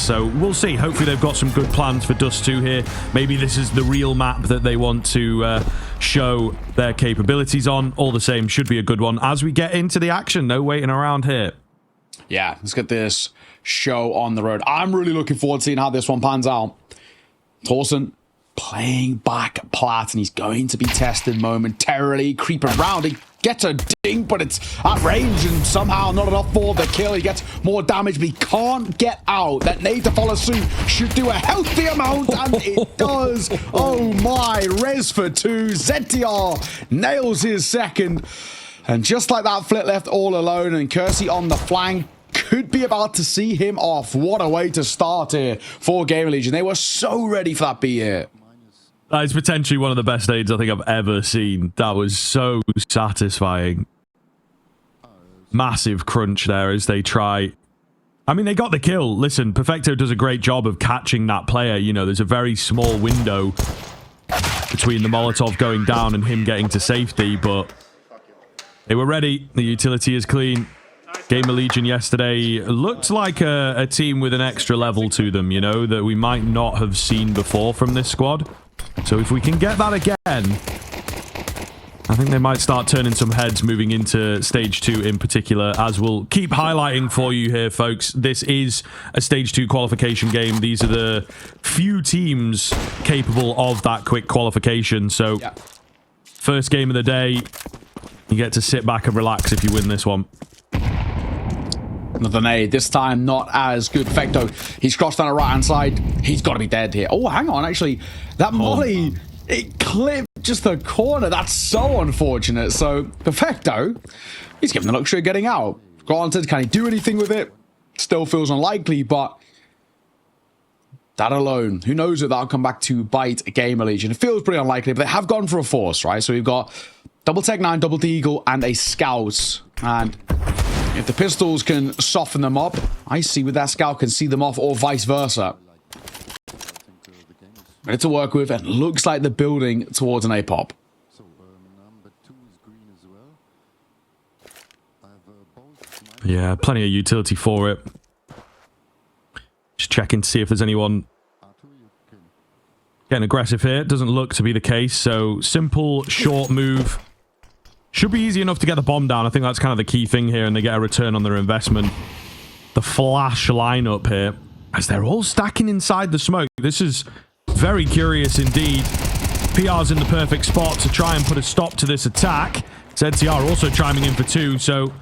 So we'll see. Hopefully they've got some good plans for Dust2 here. Maybe this is the real map that they want to show their capabilities on. All the same, should be a good one as we get into the action. No waiting around here. Yeah, let's get this show on the road. I'm really looking forward to seeing how this one pans out. Torsen playing back Plat, and he's going to be tested momentarily. Creeping around, he gets a ding, but it's at range and somehow not enough for the kill. He gets more damage, but he can't get out. That nade to follow suit should do a healthy amount, and it does. Oh my, res for 2. ZTR nails his second. And just like that, Flit left all alone, and Kersey on the flank could be about to see him off. What a way to start here for GamerLegion. They were so ready for that B here. That is potentially one of the best nades I think I've ever seen. That was so satisfying. Massive crunch there as they try. I mean, they got the kill. Listen, Perfecto does a great job of catching that player. You know, there's a very small window between the Molotov going down and him getting to safety, but they were ready. The utility is clean. GamerLegion yesterday looked like a team with an extra level to them, you know, that we might not have seen before from this squad. So if we can get that again, I think they might start turning some heads moving into Stage 2 in particular, as we'll keep highlighting for you here, folks. This is a Stage 2 qualification game. These are the few teams capable of that quick qualification. So, yeah. First game of the day, you get to sit back and relax if you win this one. Another nade, this time not as good. Perfecto, he's crossed down the right-hand side. He's got to be dead here. Oh, hang on, actually. That molly, it clipped just the corner. That's so unfortunate. So, Perfecto, he's given the luxury of getting out. Granted, can he do anything with it? Still feels unlikely, but that alone, who knows if that'll come back to bite GamerLegion. It feels pretty unlikely, but they have gone for a force, right? So we've got double Tech 9, double Deagle, and a Scout. And if the pistols can soften them up, I see with that Scout can see them off, or vice versa. Ready to work with, and looks like they're building towards an A-pop. Yeah, plenty of utility for it. Just checking to see if there's anyone getting aggressive here. Doesn't look to be the case, so simple, short move. Should be easy enough to get the bomb down. I think that's kind of the key thing here, and they get a return on their investment. The flash lineup here, as they're all stacking inside the smoke. This is very curious indeed. PR's in the perfect spot to try and put a stop to this attack. ZTR also chiming in for 2, so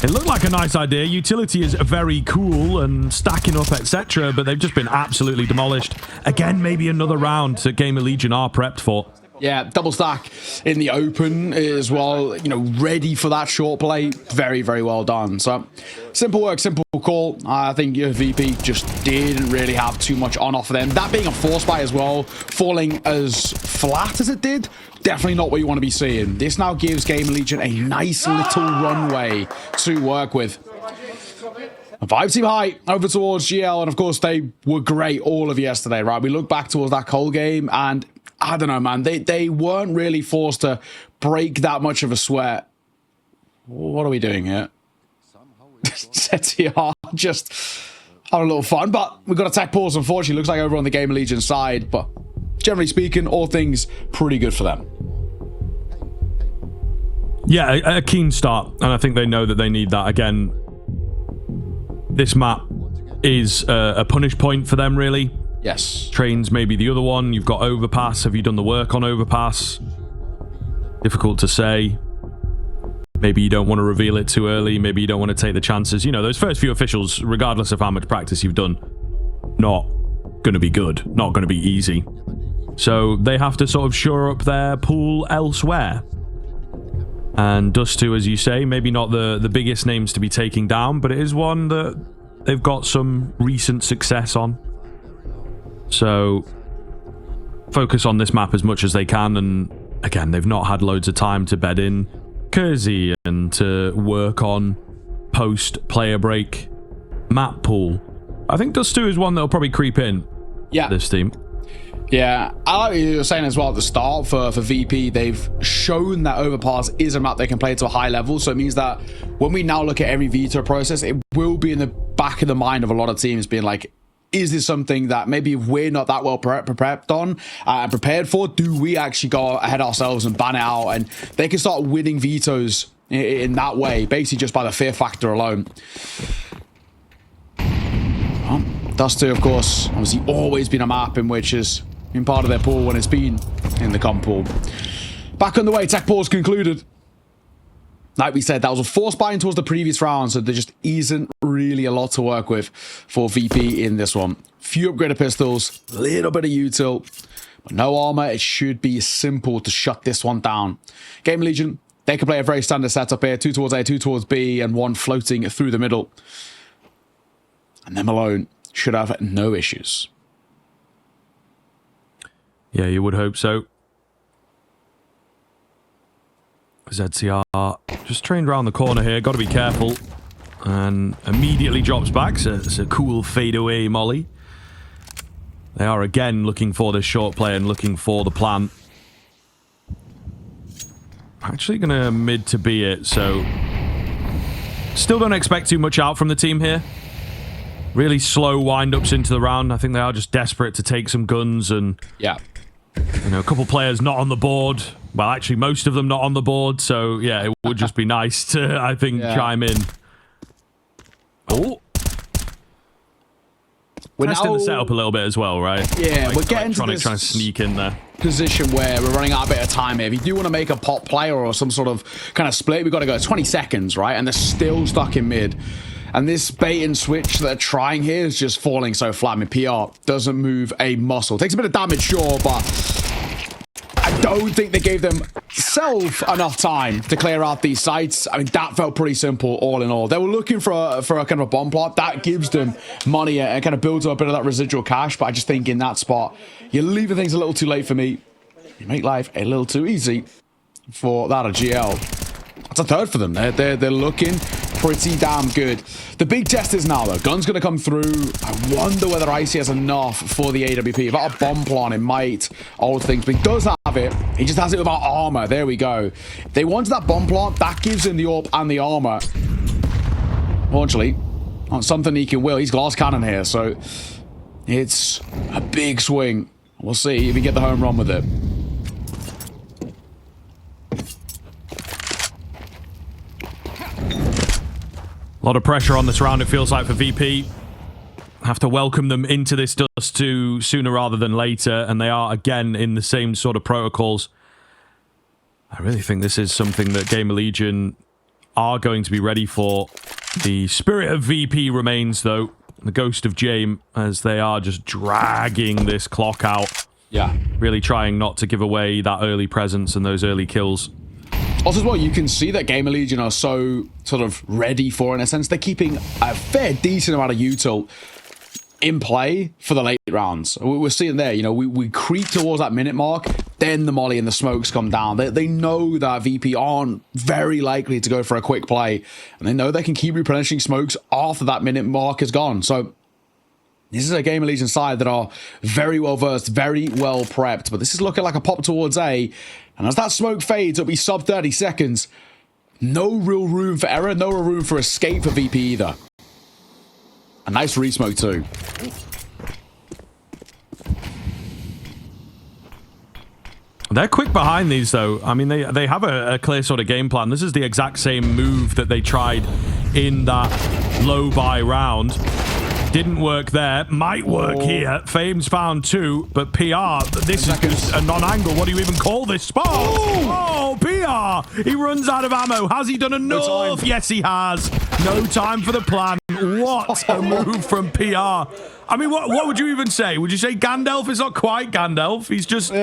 it looked like a nice idea. Utility is very cool and stacking up, etc., but they've just been absolutely demolished. Again, maybe another round that GamerLegion are prepped for. Yeah, double stack in the open as well, you know, ready for that short play. Very, very well done. So, simple work, simple call. I think your VP just didn't really have too much on offer them. That being a force buy as well, falling as flat as it did, definitely not what you want to be seeing. This now gives GamerLegion a nice little runway to work with. Vibe team high over towards GL, and of course, they were great all of yesterday, right? We look back towards that Cole game, and I don't know, man. They weren't really forced to break that much of a sweat. What are we doing here? ZTR just having a little fun, but we've got attack pause, unfortunately. Looks like over on the GamerLegion side, but generally speaking, all things pretty good for them. Yeah, a keen start, and I think they know that they need that. Again, this map is a punish point for them, really. Yes. Trains maybe the other one. You've got Overpass. Have you done the work on Overpass? Difficult to say. Maybe you don't want to reveal it too early. Maybe you don't want to take the chances. You know, those first few officials, regardless of how much practice you've done, not going to be good. Not going to be easy. So they have to sort of shore up their pool elsewhere. And Dust2, as you say, maybe not the biggest names to be taking down, but it is one that they've got some recent success on. So focus on this map as much as they can, and again, they've not had loads of time to bed in Kersey and to work on post-player break map pool. I think Dust2 is one that'll probably creep in. Yeah. This team. Yeah, I like what you were saying as well at the start for VP. They've shown that Overpass is a map they can play to a high level, so it means that when we now look at every veto process, it will be in the back of the mind of a lot of teams being like, is this something that maybe we're not that well prepared for? Do we actually go ahead ourselves and ban it out? And they can start winning vetoes in that way, basically just by the fear factor alone. Well, Dust2, of course, obviously always been a map in which has been part of their pool when it's been in the comp pool. Back on the way, tech pause concluded. Like we said, that was a forced buy-in towards the previous round, so there just isn't really a lot to work with for VP in this one. Few upgraded pistols, a little bit of util, but no armor. It should be simple to shut this one down. GamerLegion, they can play a very standard setup here. 2 towards A, 2 towards B, and 1 floating through the middle. And them alone should have no issues. Yeah, you would hope so. ZCR just trained around the corner here. Got to be careful. And immediately drops back. So it's a cool fadeaway molly. They are again looking for this short play and looking for the plan. Actually going to mid to B it. So still don't expect too much out from the team here. Really slow wind-ups into the round. I think they are just desperate to take some guns and... yeah. You know, a couple players not on the board. Well, actually, most of them not on the board. So, yeah, it would just be nice to, I think, chime in. Oh. We're testing the setup a little bit as well, right? Yeah, like we're getting to trying this to sneak in there. Position where we're running out a bit of time here. If you do want to make a pop player or some sort of kind of split, we've got to go 20 seconds, right? And they're still stuck in mid. And this bait and switch that they're trying here is just falling so flat. I mean, PR doesn't move a muscle. Takes a bit of damage, sure, but I don't think they gave themselves enough time to clear out these sites. I mean, that felt pretty simple all in all. They were looking for a kind of a bomb plot. That gives them money and kind of builds up a bit of that residual cash. But I just think in that spot, you're leaving things a little too late for me. You make life a little too easy for that of GL. That's a third for them. They're looking pretty damn good. The big test is now, though. Gun's going to come through. I wonder whether Icy has enough for the AWP. Without a bomb plan, it might hold things, but he does have it. He just has it without armor. There we go. If they want that bomb plant, that gives him the AWP and the armor. Fortunately, on something he can will. He's glass cannon here, so it's a big swing. We'll see if he get the home run with it. A lot of pressure on this round, it feels like, for VP. Have to welcome them into this Dust2 sooner rather than later, and they are, again, in the same sort of protocols. I really think this is something that GamerLegion are going to be ready for. The spirit of VP remains, though. The ghost of Jame, as they are just dragging this clock out. Yeah. Really trying not to give away that early presence and those early kills. Also, as well, you can see that GamerLegion are so sort of ready for, in a sense, they're keeping a fair decent amount of util in play for the late rounds. We're seeing there, you know, we creep towards that minute mark, then the molly and the smokes come down. They know that VP aren't very likely to go for a quick play, and they know they can keep replenishing smokes after that minute mark is gone. So this is a GamerLegion side that are very well versed, very well prepped, but this is looking like a pop towards A. And as that smoke fades, it'll be sub 30 seconds. No real room for error, no real room for escape for VP either. A nice re-smoke too. They're quick behind these, though. I mean, they have a clear sort of game plan. This is the exact same move that they tried in that low buy round. Didn't work there. Might work here. Fame's found 2, but PR, this is just a non-angle. What do you even call this spot? Oh, PR! He runs out of ammo. Has he done enough? No, yes, he has. No time for the plan. What a move from PR. I mean, what would you even say? Would you say Gandalf? It's not quite Gandalf. He's just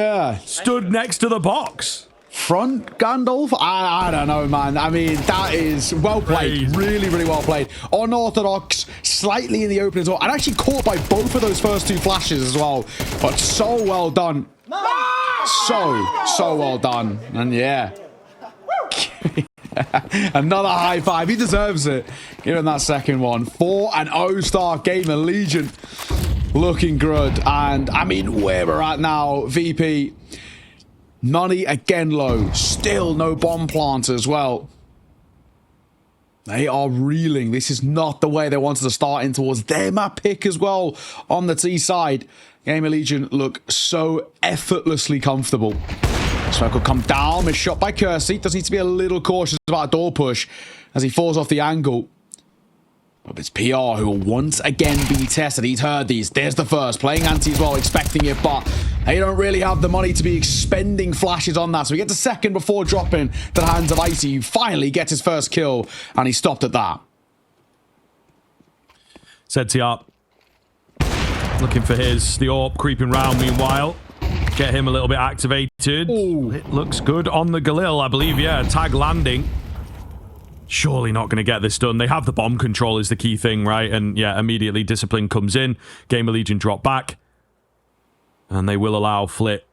stood next to the box. Front Gandalf? I don't know, man. I mean, that is well played. Really, really well played. Unorthodox, slightly in the open as well. And actually caught by both of those first 2 flashes as well. But so well done. So well done. And yeah. Another high five. He deserves it. Give him that second one. 4-0 star GamerLegion. Looking good. And I mean, where we're at now, VP. Money again low. Still no bomb plant as well. They are reeling. This is not the way they wanted to start in towards their map pick as well on the T side. GamerLegion look so effortlessly comfortable. Smoke will come down. Missed shot by Kersey. Does need to be a little cautious about a door push as he falls off the angle. But it's PR who will once again be tested. He's heard these. There's the first. Playing anti as well, expecting it, but they don't really have the money to be expending flashes on that. So he gets a second before dropping to the hands of Icy, who finally gets his first kill, and he stopped at that. Sedsiart looking for the AWP creeping round meanwhile. Get him a little bit activated. Ooh. It looks good on the Galil, I believe. Yeah, tag landing. Surely not going to get this done. They have the bomb control is the key thing, right? And yeah, immediately Discipline comes in. GamerLegion drop back. And they will allow Flit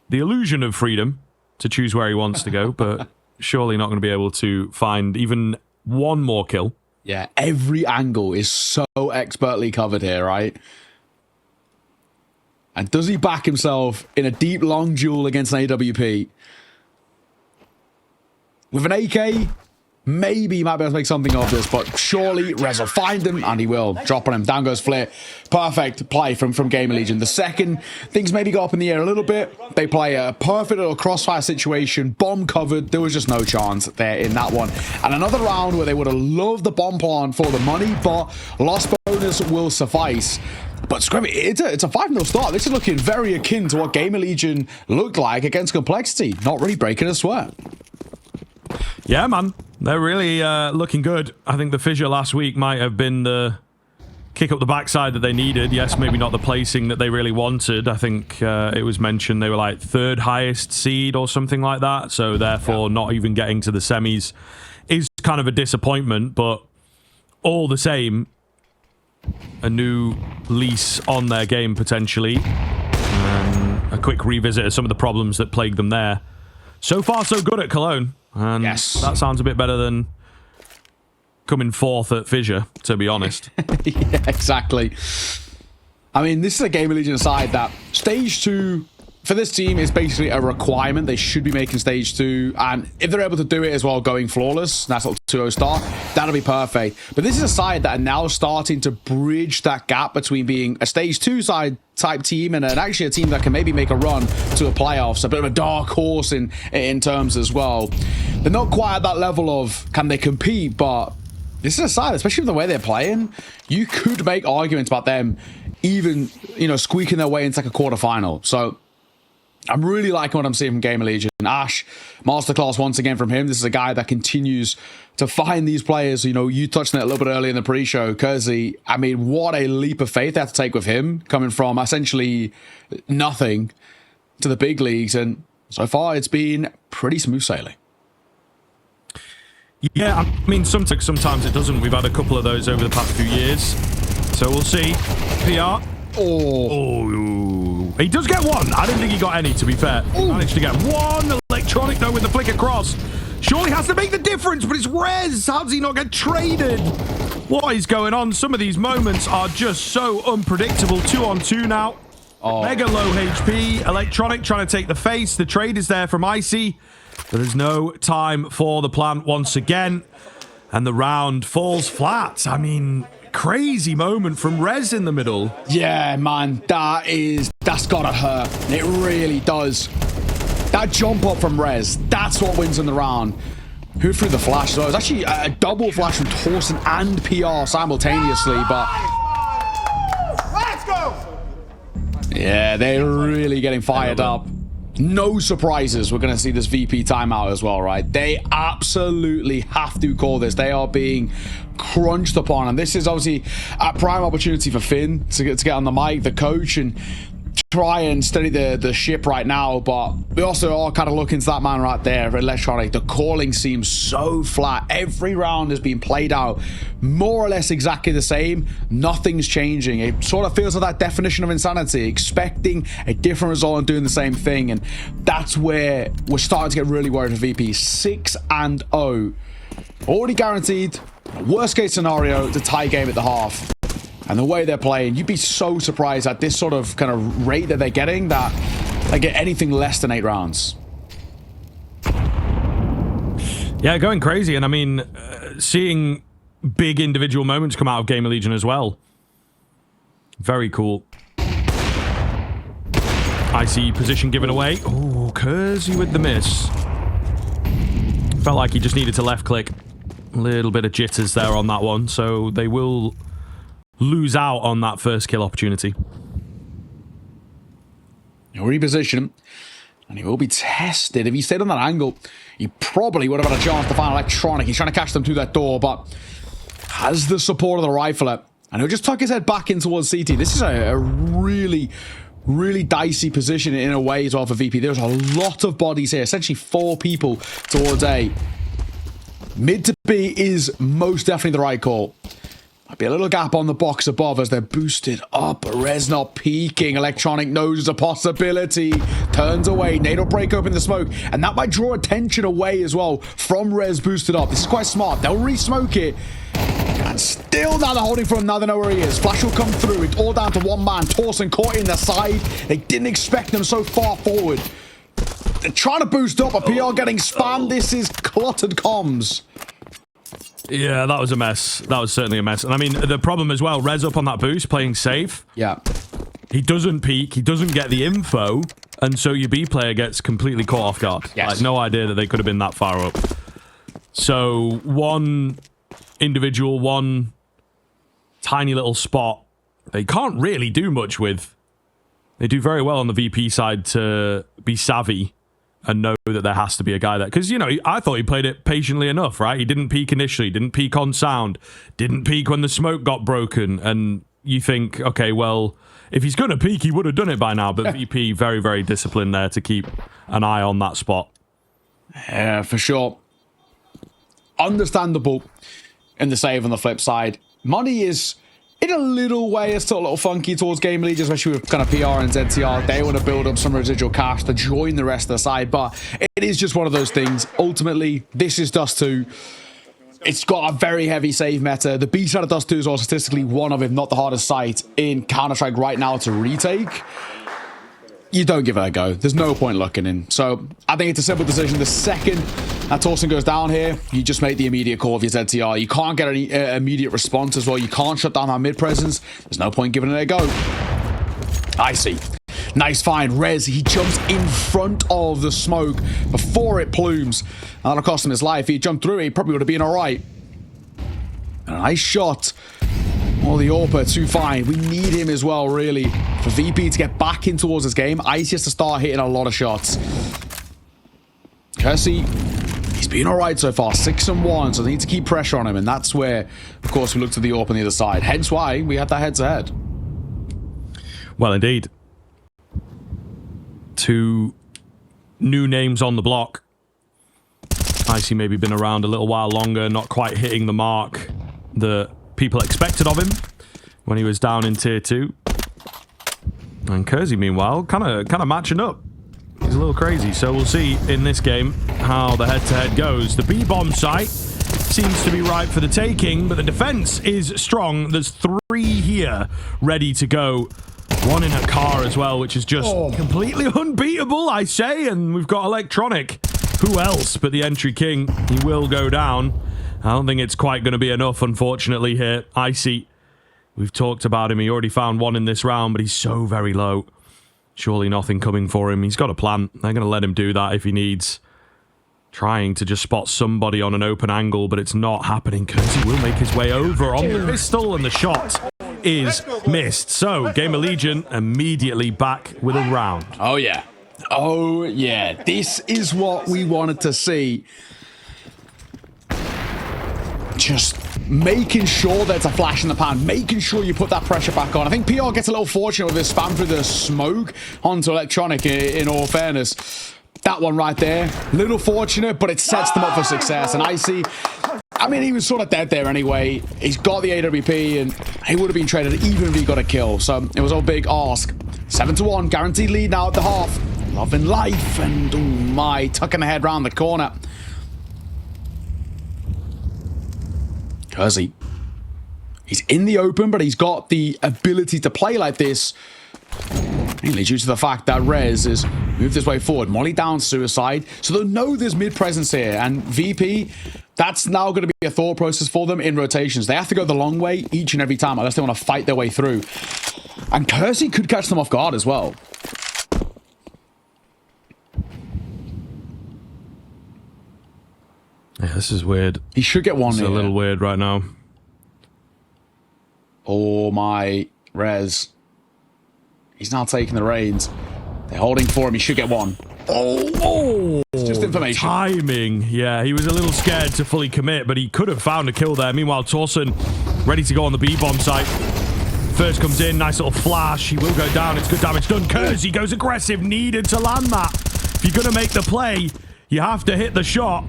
the illusion of freedom to choose where he wants to go, but surely not going to be able to find even one more kill. Yeah, every angle is so expertly covered here, right? And does he back himself in a deep, long duel against an AWP? With an AK, maybe he might be able to make something of this, but surely Rez will find him, and he will. Drop on him. Down goes Flit. Perfect play from GamerLegion. The second, things maybe go up in the air a little bit. They play a perfect little crossfire situation. Bomb covered. There was just no chance there in that one. And another round where they would have loved the bomb plant for the money, but lost bonus will suffice. But Scrubby, it's a 5-0 start. This is looking very akin to what GamerLegion looked like against Complexity. Not really breaking a sweat. Yeah, man. They're really looking good. I think the fissure last week might have been the kick up the backside that they needed. Yes, maybe not the placing that they really wanted. I think it was mentioned they were like 3rd highest seed or something like that. So therefore, not even getting to the semis is kind of a disappointment. But all the same, a new lease on their game potentially. And a quick revisit of some of the problems that plagued them there. So far, so good at Cologne. And yes, that sounds a bit better than coming 4th at Fissure, to be honest. Yeah, exactly. I mean, this is a GamerLegion side that stage 2 for this team is basically a requirement. They should be making stage 2, and if they're able to do it as well, going flawless, that's a 2-0 start, that'll be perfect. But this is a side that are now starting to bridge that gap between being a stage 2 side type team and actually a team that can maybe make a run to a playoffs, a bit of a dark horse in terms as well. They're not quite at that level of can they compete, but this is a side, especially with the way they're playing, you could make arguments about them even, squeaking their way into like a quarterfinal. So I'm really liking what I'm seeing from GamerLegion. Ash, masterclass once again from him. This is a guy that continues to find these players. You touched on it a little bit earlier in the pre-show. Kersey, I mean, what a leap of faith they have to take with him, coming from essentially nothing to the big leagues. And so far, it's been pretty smooth sailing. Yeah, I mean, sometimes it doesn't. We've had a couple of those over the past few years. So we'll see. PR. Oh, he does get one. I didn't think he got any, to be fair. He managed to get one. Electronic, though, with the flick across. Surely has to make the difference, but it's Rez. How does he not get traded? What is going on? Some of these moments are just so unpredictable. 2-on-2 now. Mega low HP. Electronic trying to take the face. The trade is there from Icy, but there's no time for the plant once again. And the round falls flat. I mean, crazy moment from Rez in the middle. Yeah, man, that's gotta hurt. It really does. That jump up from Rez, that's what wins in the round. Who threw the flash? So it was actually a double flash from Torsen and PR simultaneously, but let's go. Yeah, they're really getting fired up. No surprises. We're going to see this VP timeout as well, right? They absolutely have to call this. They are being crunched upon, and this is obviously a prime opportunity for Finn to get on the mic, the coach, and try and steady the ship right now. But we also are kind of looking to that man right there, Electronic. The calling seems so flat. Every round has been played out more or less exactly the same. Nothing's changing. It sort of feels like that definition of insanity, expecting a different result and doing the same thing. And that's where we're starting to get really worried for VP. 6-0. Already guaranteed, worst case scenario, to tie game at the half. And the way they're playing, you'd be so surprised at this sort of kind of rate that they're getting, that they get anything less than 8 rounds. Yeah, going crazy. And I mean, seeing big individual moments come out of GamerLegion as well. Very cool. I see position given away. Oh, Kersey with the miss. Felt like he just needed to left click. A little bit of jitters there on that one. So they will lose out on that first kill opportunity. He'll reposition, and he will be tested. If he stayed on that angle, he probably would have had a chance to find Electronic. He's trying to catch them through that door, but has the support of the rifler. And he'll just tuck his head back in towards CT. This is a really, really dicey position in a way as well for VP. There's a lot of bodies here. Essentially 4 people towards A. Mid to B is most definitely the right call. Might be a little gap on the box above as they're boosted up. Rez not peeking. Electronic knows it's a possibility. Turns away. Nate will break open the smoke. And that might draw attention away as well from Rez boosted up. This is quite smart. They'll re-smoke it. And still now they're holding for him. Now they know where he is. Flash will come through. It's all down to one man. Torsen caught in the side. They didn't expect them so far forward. They're trying to boost up. A PR getting spammed. This is cluttered comms. Yeah, that was a mess. That was certainly a mess. And I mean, the problem as well, Rez up on that boost, playing safe. Yeah. He doesn't peek. He doesn't get the info. And so your B player gets completely caught off guard. Yes. Like, no idea that they could have been that far up. So one individual, one tiny little spot, they can't really do much with. They do very well on the VP side to be savvy and know that there has to be a guy there. Because, you know, I thought he played it patiently enough, right? He didn't peek initially, didn't peek on sound, didn't peek when the smoke got broken. And you think, okay, well, if he's going to peek, he would have done it by now. But VP, very, very disciplined there to keep an eye on that spot. Yeah, for sure. Understandable in the save on the flip side. Money is, in a little way, it's still a little funky towards GamerLegion, especially with kind of PR and ZTR. They want to build up some residual cash to join the rest of the side, but it is just one of those things. Ultimately, this is Dust2. It's got a very heavy save meta. The B side of Dust2 is also statistically one of, if not the hardest site in Counter-Strike right now to retake. You don't give it a go. There's no point looking in. So I think it's a simple decision. The second that Torsen goes down here, you just make the immediate call of your ZTR. You can't get any immediate response as well. You can't shut down that mid presence. There's no point giving it a go. I see. Nice find. Rez, he jumps in front of the smoke before it plumes. And that'll cost him his life. If he jumped through it, he probably would have been all right. And a nice shot. Oh, the AWPer, too fine. We need him as well, really, for VP to get back in towards this game. Ice has to start hitting a lot of shots. Kersey, he's been all right so far. 6-1, so they need to keep pressure on him. And that's where, of course, we look to the AWP on the other side. Hence why we had that head-to-head. Well, indeed. 2 new names on the block. Icy maybe been around a little while longer, not quite hitting the mark that people expected of him when he was down in tier 2. And Kersey, meanwhile, kind of matching up. He's a little crazy, so we'll see in this game how the head-to-head goes. The B-bomb site seems to be ripe for the taking, but the defense is strong. There's 3 here ready to go. 1 in a car as well, which is just completely unbeatable, I say. And we've got Electronic. Who else but the entry king? He will go down. I don't think it's quite going to be enough, unfortunately, here. Icy, we've talked about him. He already found 1 in this round, but he's so very low. Surely nothing coming for him. He's got a plan. They're going to let him do that if he needs. Trying to just spot somebody on an open angle, but it's not happening. Kersey will make his way over on the pistol, and the shot is missed. So, GamerLegion immediately back with a round. Oh, yeah. Oh, yeah. This is what we wanted to see. Just making sure there's a flash in the pan, making sure you put that pressure back on. I think PR gets a little fortunate with this spam through the smoke onto Electronic, in all fairness. That one right there, little fortunate, but it sets them up for success. And Icy, I mean, he was sort of dead there anyway. He's got the AWP, and he would have been traded even if he got a kill. So it was a big ask. 7-1, guaranteed lead now at the half. Loving life, and oh my, tucking the head round the corner. Kersey, he's in the open, but he's got the ability to play like this, mainly due to the fact that Rez is move this way forward. Molly down, suicide. So they'll know there's mid presence here. And VP, that's now going to be a thought process for them in rotations. They have to go the long way each and every time unless they want to fight their way through. And Kersey could catch them off guard as well. Yeah, this is weird. He should get one. It's a little weird right now. Oh my, Rez. He's now taking the reins. They're holding for him. He should get one. Oh, it's just information. Timing. Yeah, he was a little scared to fully commit, but he could have found a kill there. Meanwhile, Torsen ready to go on the B-bomb site. First comes in, nice little flash. He will go down. It's good damage done. Kersey goes aggressive, needed to land that. If you're going to make the play, you have to hit the shot.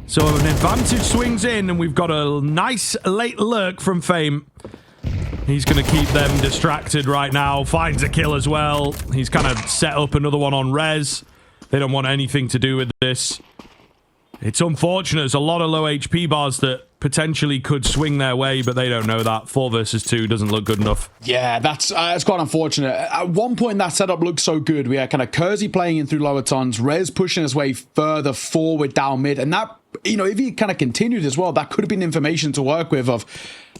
So an advantage swings in, and we've got a nice late lurk from Fame. He's going to keep them distracted right now. Finds a kill as well. He's kind of set up another one on Rez. They don't want anything to do with this. It's unfortunate. There's a lot of low HP bars that potentially could swing their way, but they don't know that. 4 versus 2 doesn't look good enough. Yeah, that's quite unfortunate. At one point, that setup looked so good. We had kind of Kersey playing in through lower tons, Rez pushing his way further forward down mid, and that, you know, if he kind of continued as well, that could have been information to work with of,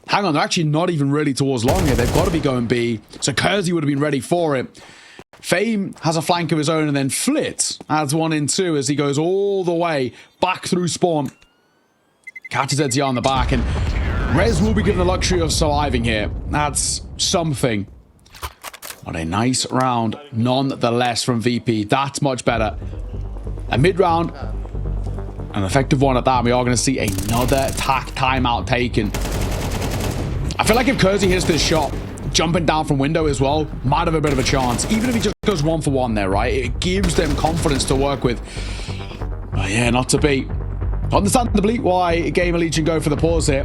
hang on, they're actually not even really towards long here. They've got to be going B. So Kersey would have been ready for it. Fame has a flank of his own, and then Flit adds 1 in 2 as he goes all the way back through spawn. Catches Edsy on the back, and Rez will be given the luxury of surviving here. That's something. What a nice round, nonetheless, from VP. That's much better. A mid-round, an effective one at that. We are going to see another tack timeout taken. I feel like if Kersey hits this shot, jumping down from window as well, might have a bit of a chance. Even if he just goes 1 for 1 there, right? It gives them confidence to work with. But yeah, not to be. Understandably why GamerLegion go for the pause here.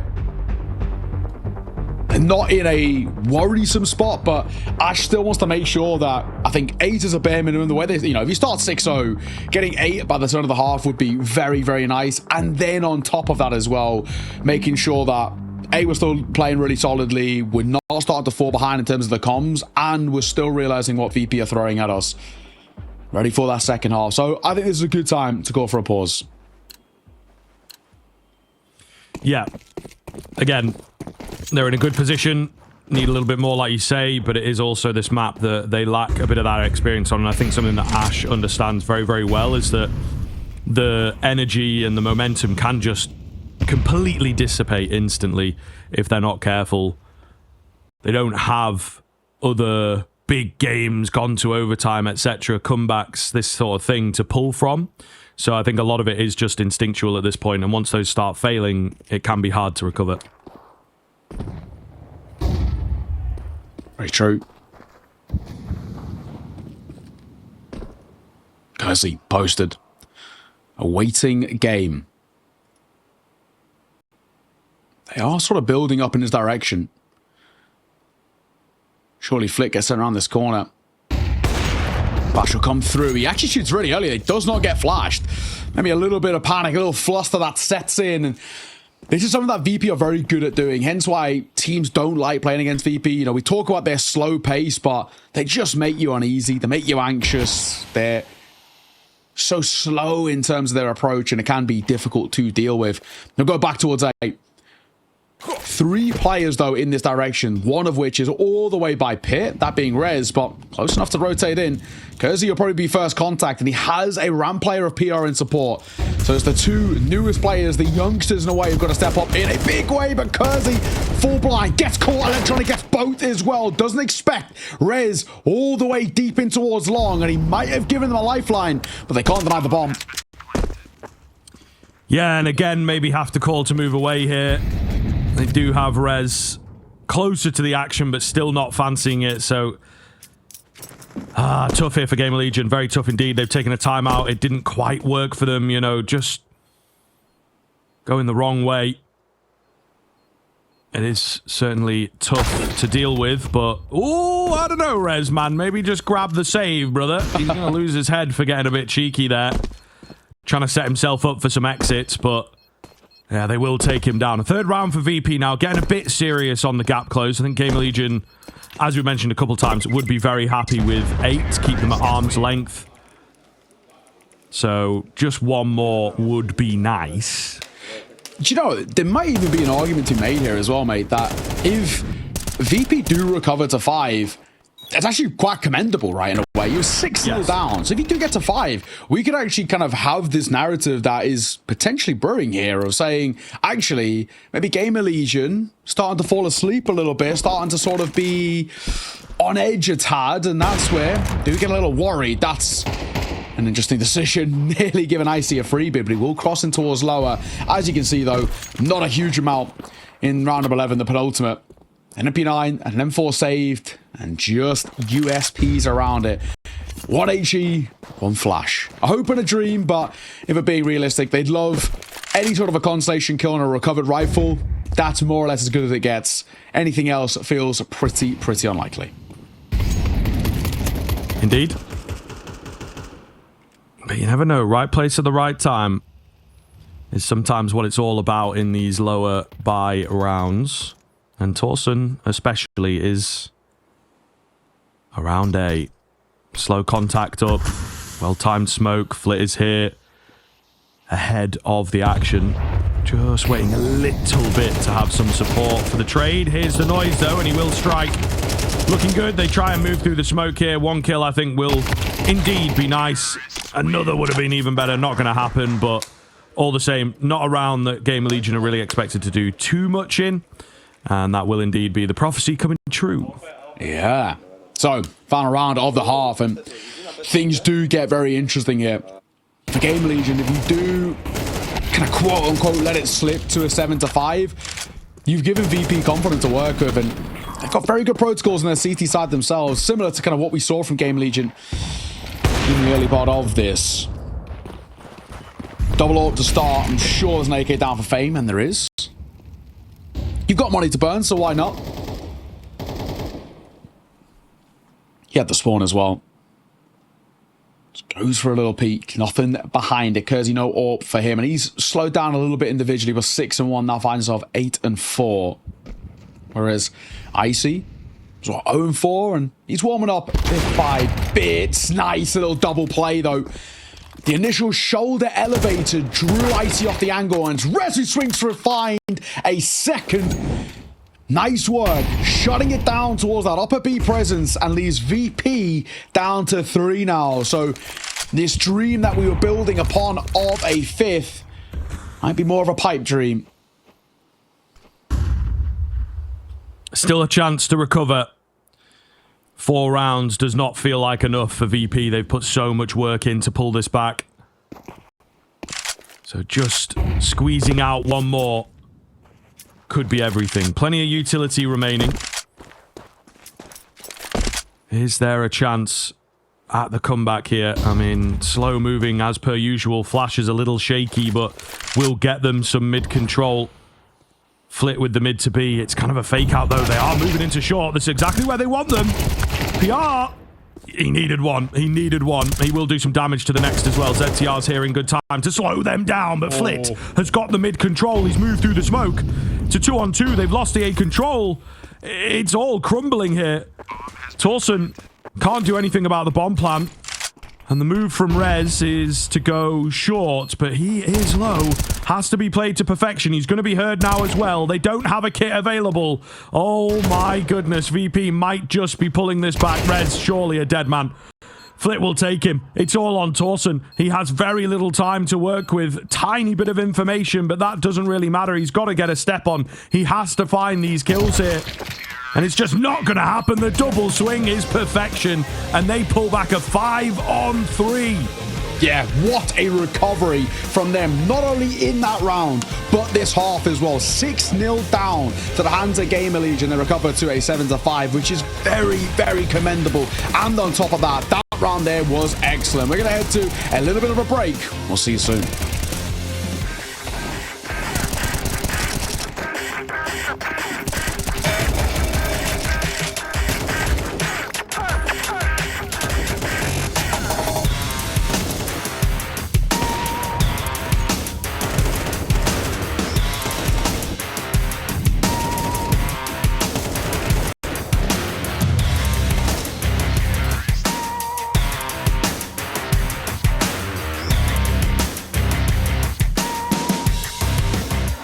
They're not in a worrisome spot, but Ash still wants to make sure that, I think 8 is a bare minimum. The way they, you know, if you start 6-0, getting 8 by the turn of the half would be very, very nice. And then on top of that as well, making sure that A, we're still playing really solidly, we're not starting to fall behind in terms of the comms, and we're still realizing what VP are throwing at us. Ready for that second half. So I think this is a good time to go for a pause. Yeah. Again, they're in a good position. Need a little bit more, like you say, but it is also this map that they lack a bit of that experience on. And I think something that Ash understands very, very well is that the energy and the momentum can just completely dissipate instantly if they're not careful. They don't have other big games, gone to overtime, etc., comebacks, this sort of thing to pull from. So I think a lot of it is just instinctual at this point, and once those start failing, it can be hard to recover. Very true. Kersey posted. Awaiting game. They are sort of building up in his direction. Surely Flick gets sent around this corner. Flash will come through. He actually shoots really early. It does not get flashed. Maybe a little bit of panic, a little fluster that sets in. And this is something that VP are very good at doing. Hence why teams don't like playing against VP. You know, we talk about their slow pace, but they just make you uneasy. They make you anxious. They're so slow in terms of their approach, and it can be difficult to deal with. Now go back towards 8. 3 players, though, in this direction, one of which is all the way by pit, that being Rez, but close enough to rotate in. Kersey will probably be first contact, and he has a ramp player of PR in support. So it's the 2 newest players, the youngsters in a way, who've got to step up in a big way, but Kersey, full blind, gets caught, Electronic gets both as well, doesn't expect Rez all the way deep in towards long, and he might have given them a lifeline, but they can't deny the bomb. Yeah, and again, maybe have to call to move away here. They do have Rez closer to the action, but still not fancying it, so... tough here for GamerLegion. Very tough indeed. They've taken a timeout. It didn't quite work for them, you know, just going the wrong way. It is certainly tough to deal with, but... Oh, I don't know, Rez, man. Maybe just grab the save, brother. He's going to lose his head for getting a bit cheeky there. Trying to set himself up for some exits, but... Yeah, they will take him down. A 3rd round for VP now, getting a bit serious on the gap close. I think GamerLegion, as we mentioned a couple times, would be very happy with 8, keep them at arm's length. So just one more would be nice. Do you know, there might even be an argument to be made here as well, mate, that if VP do recover to 5, it's actually quite commendable, right, in a way. You're 6-0 down. So if you do get to 5, we could actually kind of have this narrative that is potentially brewing here of saying, actually, maybe GamerLegion starting to fall asleep a little bit, starting to sort of be on edge a tad, and that's where do get a little worried. That's an interesting decision, nearly giving Icy a free bid, but he will cross in towards lower. As you can see, though, not a huge amount in round number 11, the penultimate. An MP9 and an M4 saved, and just USPs around it. 1 HE, 1 flash. A hope and a dream, but if we're being realistic, they'd love any sort of a constellation kill on a recovered rifle. That's more or less as good as it gets. Anything else feels pretty unlikely. Indeed. But you never know. Right place at the right time is sometimes what it's all about in these lower buy rounds. And Torsen, especially, is around A. Slow contact up. Well-timed smoke. Flit is here. Ahead of the action. Just waiting a little bit to have some support for the trade. Here's the noise, though, and he will strike. Looking good. They try and move through the smoke here. 1 kill, I think, will indeed be nice. Another would have been even better. Not going to happen, but all the same, not a round that GamerLegion are really expected to do too much in. And that will indeed be the prophecy coming true. Yeah. So, final round of the half, and things do get very interesting here. For GamerLegion, if you do kind of quote-unquote let it slip to a 7-5, you've given VP confidence to work with, and they've got very good protocols on their CT side themselves, similar to kind of what we saw from GamerLegion in the early part of this. Double AWP to start. I'm sure there's an AK down for Fame, and there is. You've got money to burn, so why not? He had the spawn as well. Just goes for a little peek. Nothing behind it. Kersey, no AWP for him. And he's slowed down a little bit individually. Was 6-1. Now finds himself 8-4. Whereas Icy was 0-4. And he's warming up by bits. Nice little double play, though. The initial shoulder elevator drew Icy off the angle, and Resi swings for a find. A second. Nice work. Shutting it down towards that upper B presence and leaves VP down to 3 now. So this dream that we were building upon of a 5th might be more of a pipe dream. Still a chance to recover. 4 rounds does not feel like enough for VP. They've put so much work in to pull this back. So just squeezing out 1 more could be everything. Plenty of utility remaining. Is there a chance at the comeback here? I mean, slow moving as per usual. Flash is a little shaky, but will get them some mid control. Flit with the mid to B. It's kind of a fake out, though. They are moving into short. That's exactly where they want them. PR. He needed one. He needed one. He will do some damage to the next as well. ZTR's here in good time to slow them down, but Flit has got the mid control. He's moved through the smoke to 2-on-2. They've lost the A control. It's all crumbling here. Torsen can't do anything about the bomb plant. And the move from Rez is to go short, but he is low. Has to be played to perfection. He's going to be heard now as well. They don't have a kit available. Oh my goodness. VP might just be pulling this back. Rez, surely a dead man. Flit will take him. It's all on Torsen. He has very little time to work with. Tiny bit of information, but that doesn't really matter. He's got to get a step on. He has to find these kills here. And it's just not going to happen. The double swing is perfection. And they pull back a 5-on-3. Yeah, what a recovery from them. Not only in that round, but this half as well. 6-0 down to the hands of GamerLegion. They recover to a 7-5, which is very, very commendable. And on top of that, that round there was excellent. We're going to head to a little bit of a break. We'll see you soon.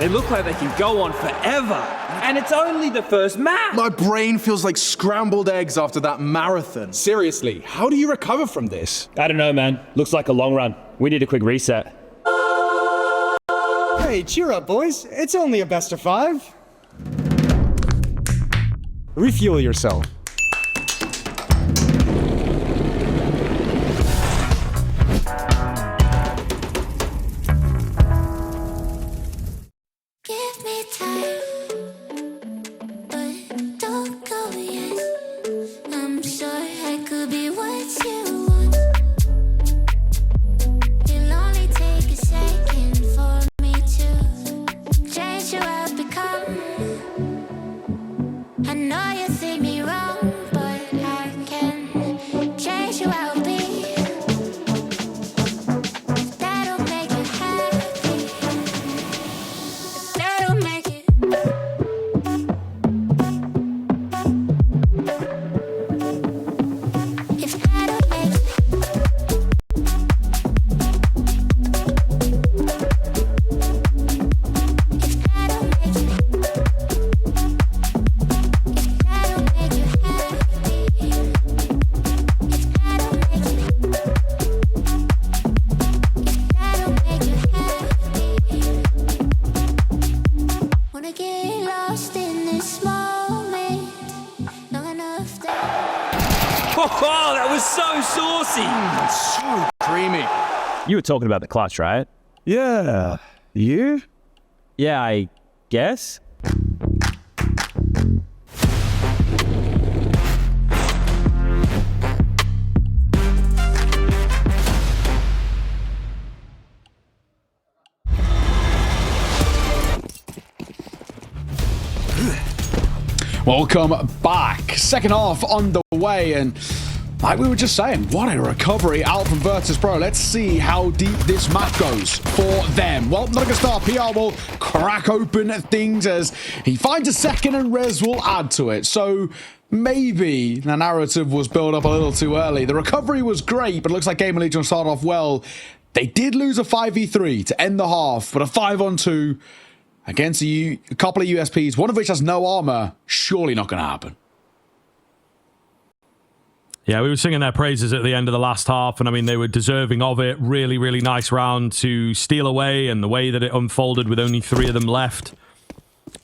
They look like they can go on forever. And it's only the first map. My brain feels like scrambled eggs after that marathon. Seriously, how do you recover from this? I don't know, man. Looks like a long run. We need a quick reset. Hey, cheer up, boys. It's only a best of 5. Refuel yourself. Give me time, but don't go yet. I'm sure I could be what you want. It'll only take a second for me to change who I've become. I know you think me wrong, but I can change who I'll be. That'll make you happy. That'll make it. If that'll make it. If that'll make it. If that'll make you happy. If that'll make it. If that'll make you happy. Wanna get lost in this moment long enough that Oh, that was so saucy. So creamy. You were talking about the clutch, right? Yeah. You? Yeah, I guess. Welcome back. Second half underway, and like we were just saying, what a recovery out from Virtus.pro. Let's see how deep this map goes for them. Well, not a good start. PR will crack open things as he finds a second, and Rez will add to it. So maybe the narrative was built up a little too early. The recovery was great, but it looks like GamerLegion started off well. They did lose a 5v3 to end the half, but a 5-on-2 against a couple of USPs, one of which has no armor. Surely not going to happen. Yeah, we were singing their praises at the end of the last half, and I mean, they were deserving of it. Really, really nice round to steal away, and the way that it unfolded with only 3 of them left.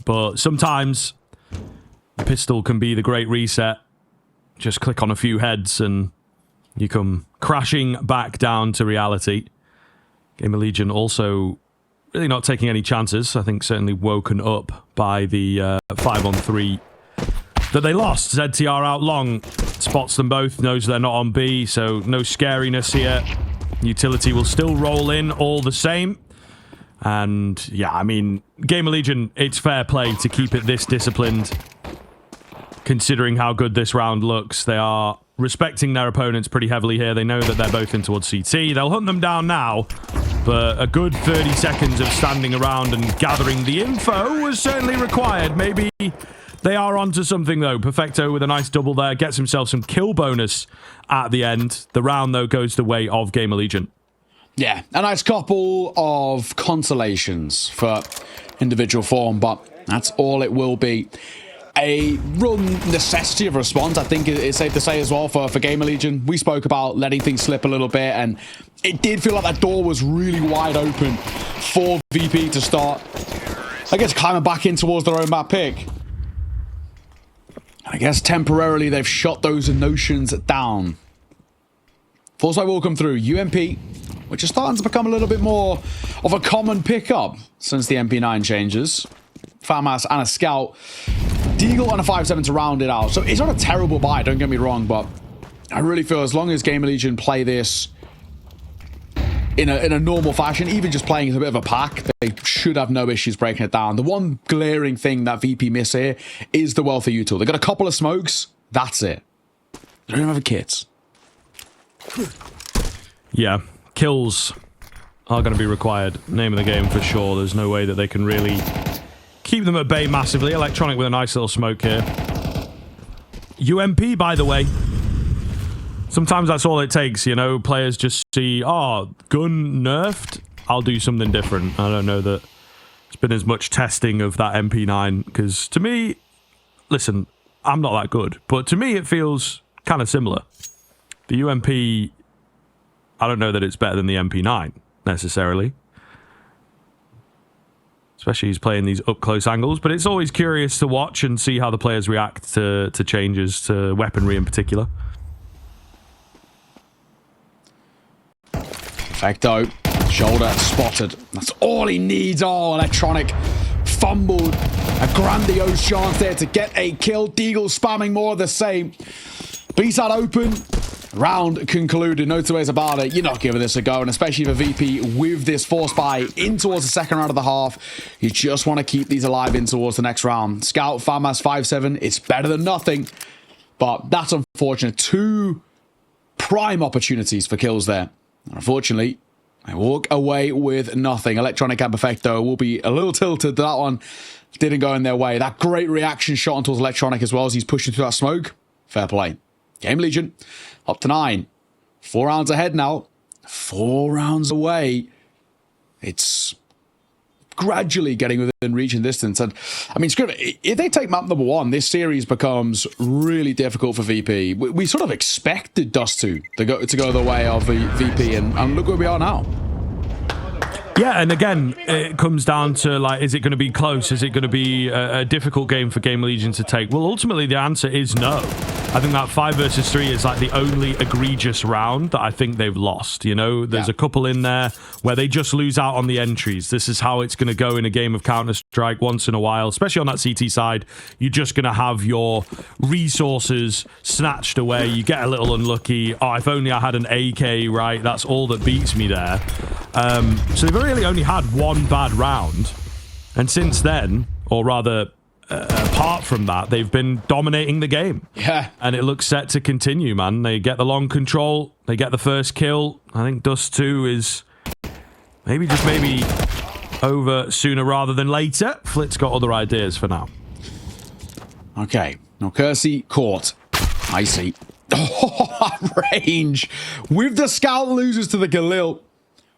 But sometimes the pistol can be the great reset. Just click on a few heads and you come crashing back down to reality. GamerLegion also really not taking any chances. I think certainly woken up by the 5-on-3 that they lost. ZTR out long, spots them both, knows they're not on B, so no scariness here. Utility will still roll in all the same. And yeah, I mean, GamerLegion, it's fair play to keep it this disciplined. Considering how good this round looks, they are respecting their opponents pretty heavily here. They know that they're both in towards CT. They'll hunt them down now, but a good 30 seconds of standing around and gathering the info was certainly required. Maybe they are onto something, though. Perfecto with a nice double there, gets himself some kill bonus at the end. The round, though, goes the way of GamerLegion. Yeah, a nice couple of consolations for individual form, but that's all it will be. A real necessity of response, I think it's safe to say as well for GamerLegion. We spoke about letting things slip a little bit, and it did feel like that door was really wide open for VP to start, I guess, climbing back in towards their own map pick. I guess temporarily they've shot those notions down. Foresight will come through. UMP, which is starting to become a little bit more of a common pickup since the MP9 changes. FAMAS and a Scout. Deagle and a 5-7 to round it out. So it's not a terrible buy, don't get me wrong, but I really feel as long as GamerLegion play this in a normal fashion, even just playing as a bit of a pack, they should have no issues breaking it down. The one glaring thing that VP miss here is the wealthy util. They got a couple of smokes, that's it. They don't even have kits. Yeah, kills are going to be required. Name of the game for sure. There's no way that they can really keep them at bay massively. Electronic with a nice little smoke here. UMP, by the way. Sometimes that's all it takes, you know. Players just see, oh, gun nerfed. I'll do something different. I don't know that it's been as much testing of that MP9, because to me, listen, I'm not that good, but to me it feels kind of similar. The UMP, I don't know that it's better than the MP9 necessarily, especially he's playing these up close angles, but it's always curious to watch and see how the players react to changes to weaponry in particular. Perfecto, shoulder spotted. That's all he needs. Oh, Electronic fumbled. A grandiose chance there to get a kill. Deagle spamming more of the same. B-side open. Round concluded. No two ways about it. You're not giving this a go, and especially for VP with this force buy in towards the second round of the half. You just want to keep these alive in towards the next round. Scout, FAMAS 5-7. It's better than nothing, but that's unfortunate. Two prime opportunities for kills there. Unfortunately, I walk away with nothing. Electronic and Perfecto will be a little tilted. That one didn't go in their way. That great reaction shot onto Electronic as well as he's pushing through that smoke. Fair play. GamerLegion up to 9. 4 rounds ahead now. 4 rounds away. It's gradually getting within reach and distance. And I mean, if they take map number 1, this series becomes really difficult for VP. We sort of expected Dust2 to go the way of VP, and look where we are now. Yeah, and again, it comes down to, like, is it going to be close? Is it going to be a difficult game for GamerLegion to take? Well, ultimately, the answer is no. I think that 5 versus 3 is like the only egregious round that I think they've lost. You know, there's a couple in there where they just lose out on the entries. This is how it's going to go in a game of Counter-Strike once in a while, especially on that CT side. You're just going to have your resources snatched away. You get a little unlucky. Oh, if only I had an AK, right? That's all that beats me there. So they've really only had one bad round. And since then, or rather, apart from that, they've been dominating the game. Yeah. And it looks set to continue, man. They get the long control. They get the first kill. I think Dust2 is maybe over sooner rather than later. Flit's got other ideas for now. Okay. Now, Kersey caught. I see. Oh, range. With the Scout loses to the Galil.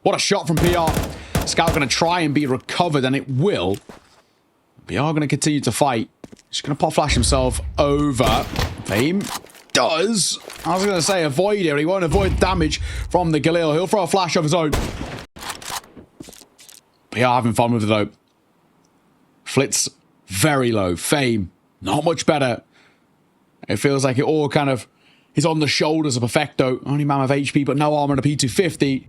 What a shot from PR. Scout going to try and be recovered, and it will. PR going to continue to fight. He's going to pop flash himself over. Fame does. I was going to say avoid here. He won't avoid damage from the Galil. He'll throw a flash of his own. PR having fun with it, though. Flitz very low. Fame not much better. It feels like it all kind of is on the shoulders of Perfecto. Only man of HP, but no armor and a P250.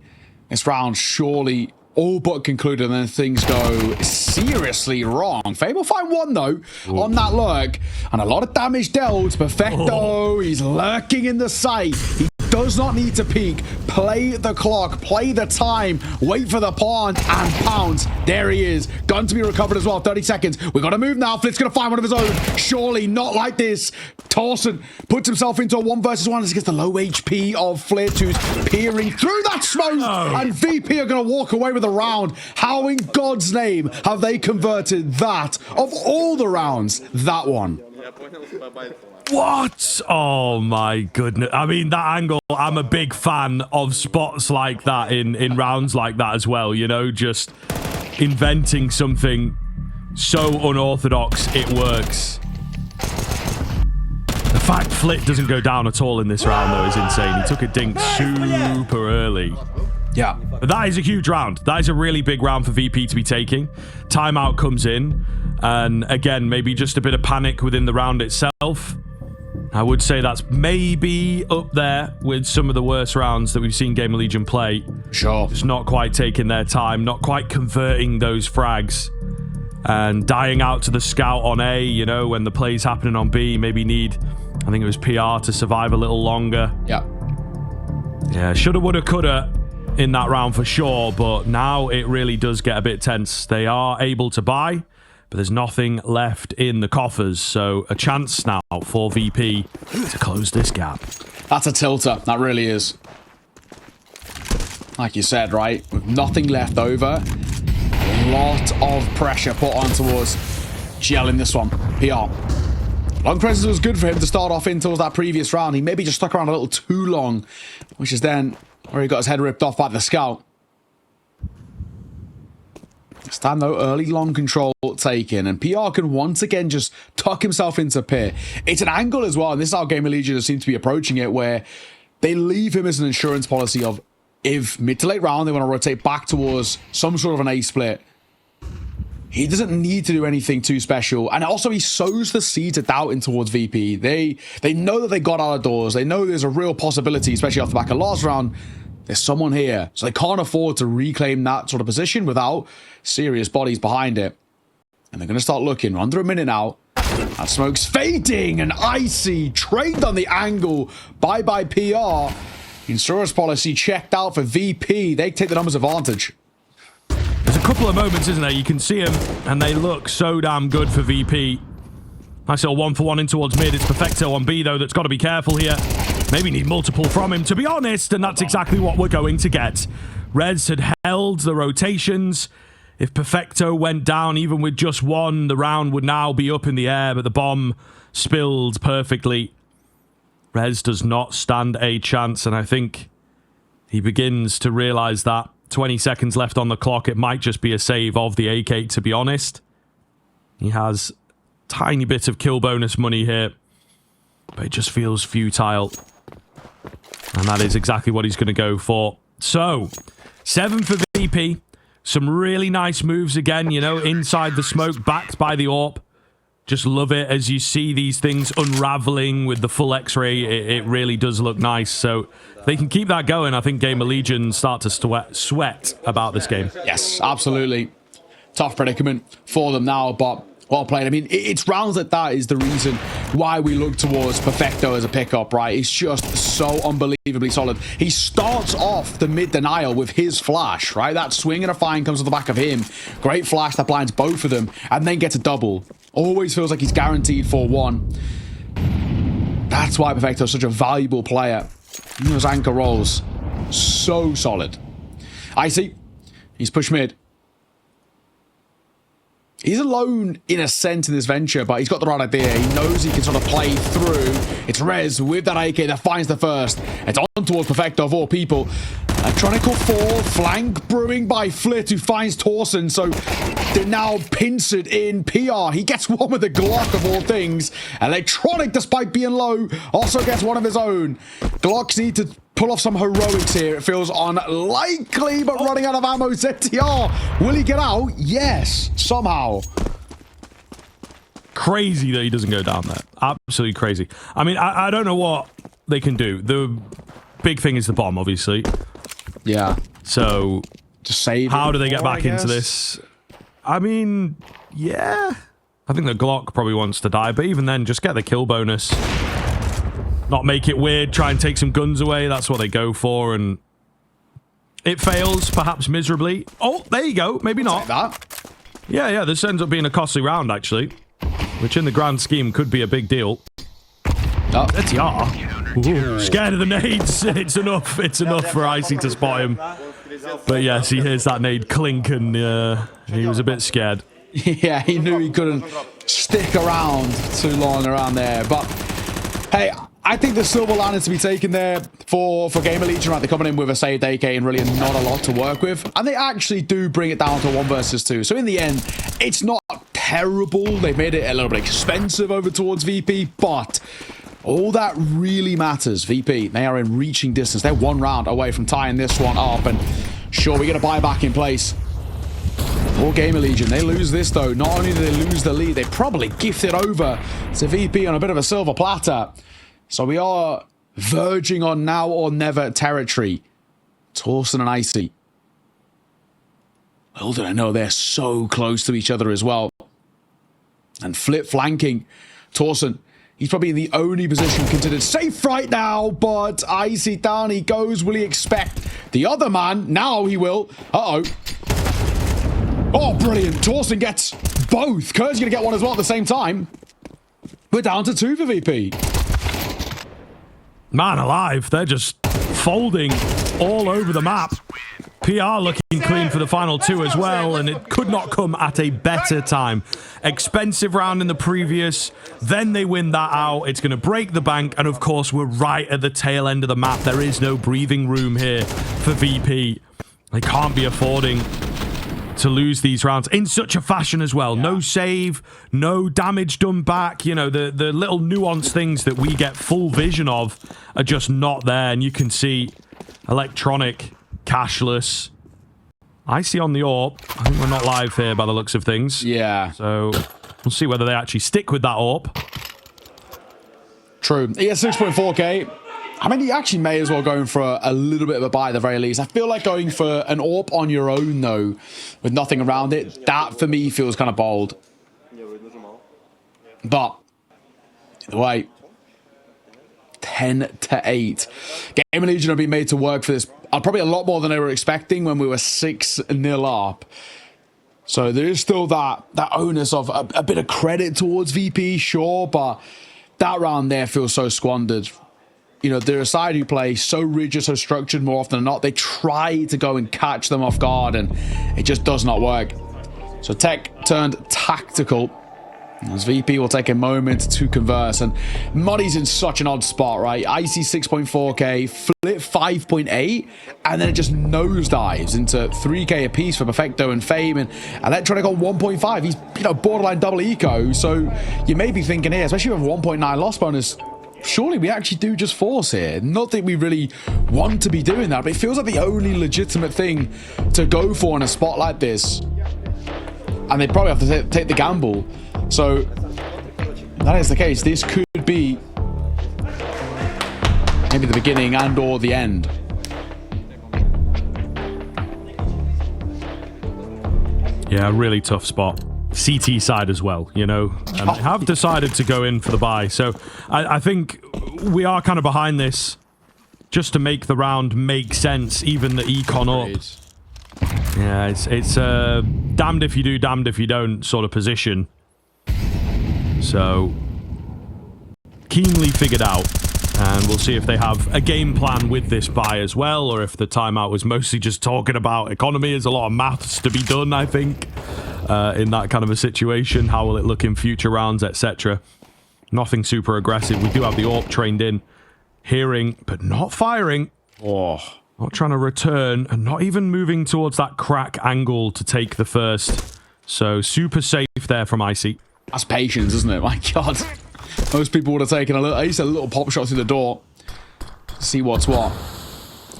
This round surely all but concluded, and then things go seriously wrong. Fame will find one, though, on that lurk. And a lot of damage dealt. Perfecto, he's lurking in the sight. He does not need to peek. Play the clock, play the time, wait for the pawn, and pounce. There he is. Gun to be recovered as well. 30 seconds. We've got to move now. Flit's going to find one of his own. Surely not like this. Torsen puts himself into a 1 versus 1 as he gets the low HP of Flit, who's peering through that smoke. And VP are going to walk away with a round. How in God's name have they converted that? Of all the rounds, that one. What? Oh my goodness. I mean, that angle, I'm a big fan of spots like that in rounds like that as well, you know, just inventing something so unorthodox it works. The fact Flit doesn't go down at all in this round, though, is insane. He took a dink super early. Yeah. But that is a huge round. That is a really big round for VP to be taking. Timeout comes in, and again, maybe just a bit of panic within the round itself. I would say that's maybe up there with some of the worst rounds that we've seen GamerLegion play. Sure. Just not quite taking their time, not quite converting those frags, and dying out to the Scout on A, you know, when the play's happening on B, maybe need, I think it was PR to survive a little longer. Yeah. Yeah, shoulda, woulda, coulda in that round for sure, but now it really does get a bit tense. They are able to buy, but there's nothing left in the coffers, so a chance now for VP to close this gap. That's a tilter. That really is. Like you said, right? With nothing left over, a lot of pressure put on towards GL in this one. PR. Long presence was good for him to start off in towards that previous round. He maybe just stuck around a little too long, which is then where he got his head ripped off by the Scout. This time, though, early long control taken, and PR can once again just tuck himself into pit. It's an angle as well, and this is how GamerLegion seem to be approaching it, where they leave him as an insurance policy of if mid to late round they want to rotate back towards some sort of an A split, he doesn't need to do anything too special. And also, he sows the seeds of doubt in towards VP. They know that they got out of doors. They know there's a real possibility, especially off the back of last round. There's someone here. So they can't afford to reclaim that sort of position without serious bodies behind it. And they're going to start looking. We're under a minute now. That smoke's fading. And Icy trained on the angle. Bye-bye PR. Insurance policy checked out for VP. They take the numbers advantage. There's a couple of moments, isn't there? You can see them, and they look so damn good for VP. Nice little 1-for-1 in towards mid. It's Perfecto on B, though, that's got to be careful here. Maybe need multiple from him, to be honest, and that's exactly what we're going to get. Reds had held the rotations. If Perfecto went down, even with just one, the round would now be up in the air, but the bomb spilled perfectly. Rez does not stand a chance, and I think he begins to realize that. 20 seconds left on the clock. It might just be a save of the AK, to be honest. He has a tiny bit of kill bonus money here, but it just feels futile. And that is exactly what he's going to go for. So, 7 for VP. Some really nice moves again, you know, inside the smoke, backed by the AWP. Just love it as you see these things unraveling with the full X-ray. It really does look nice. So they can keep that going. I think GamerLegion start to sweat about this game. Yes, absolutely. Tough predicament for them now, but well played. I mean, it's rounds like that is the reason why we look towards Perfecto as a pickup, right? It's just so unbelievably solid. He starts off the mid denial with his flash, right? That swing and a fine comes to the back of him. Great flash that blinds both of them, and then gets a double. Always feels like he's guaranteed for one. That's why Perfecto is such a valuable player. Those anchor rolls, so solid. Icy, he's pushed mid. He's alone in a sense in this venture, but he's got the right idea. He knows he can sort of play through. It's Rez with that AK that finds the first. It's on towards Perfecto of all people. Electronical 4, flank brewing by Flit, who finds Torsen. So they're now pincered in PR. He gets one with the Glock of all things. Electronic, despite being low, also gets one of his own. Glocks need to pull off some heroics here. It feels unlikely, but running out of ammo. ZTR, will he get out? Yes, somehow. Crazy that he doesn't go down there. Absolutely crazy. I mean, I don't know what they can do. The big thing is the bomb, obviously. Yeah. So, just save how do they get back into this? I mean, yeah. I think the Glock probably wants to die, but even then, just get the kill bonus. Not make it weird, try and take some guns away. That's what they go for, and it fails, perhaps miserably. Oh, there you go. Maybe not. That. Yeah, this ends up being a costly round, actually, which in the grand scheme could be a big deal. Oh. Ooh, scared of the nades. It's enough. It's enough for Icy to spot him. But yes, he hears that nade clink, and he was a bit scared. Yeah, he knew he couldn't stick around too long around there. But hey, I think the silver lining to be taken there for GamerLegion, right? They're coming in with a saved AK and really not a lot to work with. And they actually do bring it down to 1 versus 2. So in the end, it's not terrible. They've made it a little bit expensive over towards VP, but all that really matters, VP, they are in reaching distance. They're 1 round away from tying this one up. And sure, we get a buyback in place. For GamerLegion, they lose this though. Not only do they lose the lead, they probably gift it over to VP on a bit of a silver platter. So we are verging on now or never territory. Torsen and Icy. Little did I know they're so close to each other as well. And Flip flanking. Torsen, he's probably in the only position considered safe right now, but Icy down he goes. Will he expect the other man? Now he will. Uh-oh. Oh, brilliant. Torsen gets both. Kerr's going to get one as well at the same time. We're down to 2 for VP. Man alive, they're just folding all over the map. PR looking clean for the final 2 as well, and it could not come at a better time. Expensive round in the previous, then they win that out. It's going to break the bank, and of course, we're right at the tail end of the map. There is no breathing room here for VP. They can't be affording to lose these rounds in such a fashion as well. No save, no damage done back. You know, the little nuanced things that we get full vision of are just not there. And you can see electronic, cashless. Icy on the AWP. I think we're not live here by the looks of things. Yeah. So we'll see whether they actually stick with that AWP. True. He gets 6.4k. I mean, you actually may as well go in for a little bit of a buy at the very least. I feel like going for an AWP on your own, though, with nothing around it, that for me feels kind of bold. But, wait. 10-8. GamerLegion have been made to work for this probably a lot more than they were expecting when we were 6-0 up. So there is still that onus of a bit of credit towards VP, sure, but that round there feels so squandered. You know, they're a side who play so rigid, so structured more often than not. They try to go and catch them off guard, and it just does not work. So Tech turned tactical, as VP will take a moment to converse. And Muddy's in such an odd spot, right? Icy 6.4k, Flip 5.8, and then it just nosedives into 3k apiece for Perfecto and Fame, and Electronic on 1.5. He's, you know, borderline double eco. So you may be thinking here, especially with 1.9 loss bonus, surely we actually do just force here. Not that we really want to be doing that, but it feels like the only legitimate thing to go for in a spot like this. And they probably have to take the gamble. So that is the case. This could be maybe the beginning and or the end. Yeah, really tough spot. CT side as well, you know, and they have decided to go in for the buy. So I think we are kind of behind this just to make the round make sense, even the econ up. Yeah, it's damned if you do, damned if you don't sort of position. So keenly figured out, and we'll see if they have a game plan with this buy as well, or if the timeout was mostly just talking about economy. There's a lot of maths to be done, I think, in that kind of a situation. How will it look in future rounds, etc. Nothing super aggressive. We do have the AWP trained in, hearing but not firing. Oh, not trying to return, and not even moving towards that crack angle to take the first. So super safe there from Icy. that's patience, isn't it? My God. Most people would have taken a little pop shot through the door. See what's what.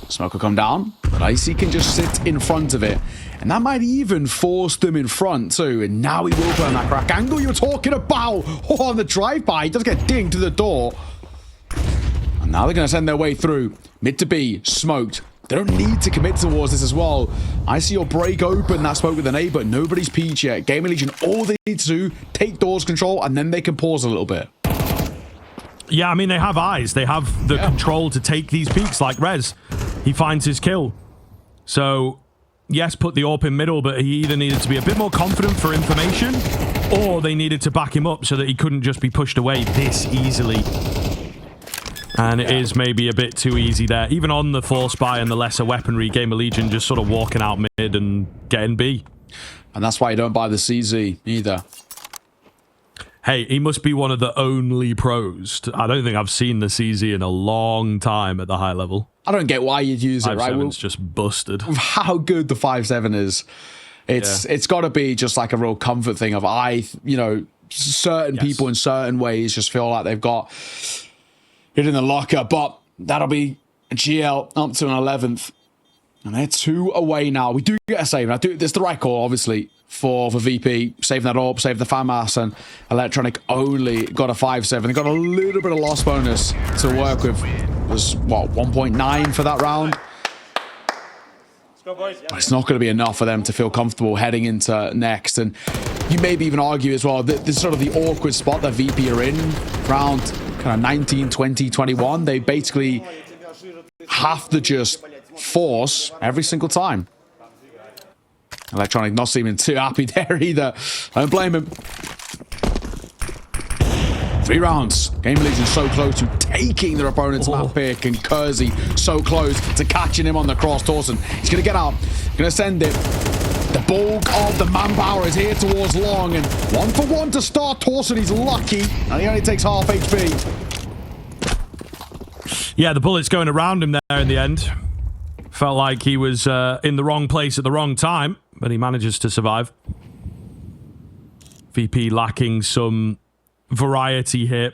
Smoke will come down, but Icy can just sit in front of it. And that might even force them in front too. And now he will burn that crack angle you're talking about. Oh, on the drive-by, he does get dinged to the door. And now they're going to send their way through. Mid to B, smoked. They don't need to commit towards this as well. Icy will break open that smoke with an A, but nobody's peeked yet. GamerLegion, all they need to do, take doors control, and then they can pause a little bit. Yeah, I mean, they have eyes. They have the control to take these peaks like Rez. He finds his kill. So, yes, put the AWP in middle, but he either needed to be a bit more confident for information, or they needed to back him up so that he couldn't just be pushed away this easily. And it is maybe a bit too easy there. Even on the force buy and the lesser weaponry, GamerLegion just sort of walking out mid and getting B. And that's why you don't buy the CZ either. Hey, he must be one of the only pros. I don't think I've seen the CZ in a long time at the high level. I don't get why you'd use it, right? 5.7's just busted. How good the 5.7 is. It's got to be just like a real comfort thing of certain people in certain ways just feel like they've got it in the locker, but that'll be GL up to an 11th. And they're 2 away now. We do get a save. It's the right call, obviously, for VP. Saving that up, save the FAMAS, and Electronic only got a 5.7. They got a little bit of loss bonus to work with. It was, what, 1.9 for that round? But it's not going to be enough for them to feel comfortable heading into next. And you maybe even argue as well that this is sort of the awkward spot that VP are in. Round kind of 19, 20, 21. They basically have to just force every single time. Electronic not seeming too happy there either. I don't blame him. 3 rounds. GamerLegion so close to taking their opponent's map pick, and Kersey so close to catching him on the cross. Torsen, he's going to get out. Going to send it. The bulk of the manpower is here towards Long, and 1-for-1 to start. Torsen, he's lucky, and he only takes half HP. Yeah, the bullets going around him there in the end. Felt like he was in the wrong place at the wrong time. but he manages to survive. VP lacking some variety here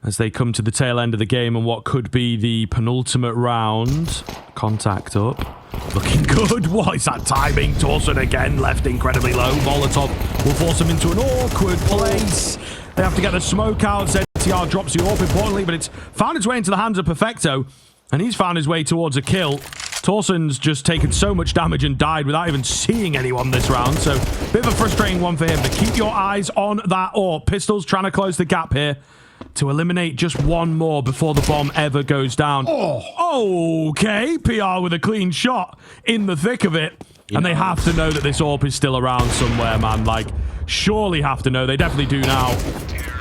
as they come to the tail end of the game and what could be the penultimate round. Contact up. Looking good. What is that timing? Torsen again left incredibly low. Molotov will force him into an awkward place. They have to get the smoke out. ZTR drops the AWP importantly, but it's found its way into the hands of Perfecto, and he's found his way towards a kill. Torsen's just taken so much damage and died without even seeing anyone this round, so bit of a frustrating one for him. But keep your eyes on that AWP. Pistols trying to close the gap here to eliminate just one more before the bomb ever goes down. Oh, okay. PR with a clean shot in the thick of it. And they have to know that this AWP is still around somewhere, man. Like, surely have to know. They definitely do now.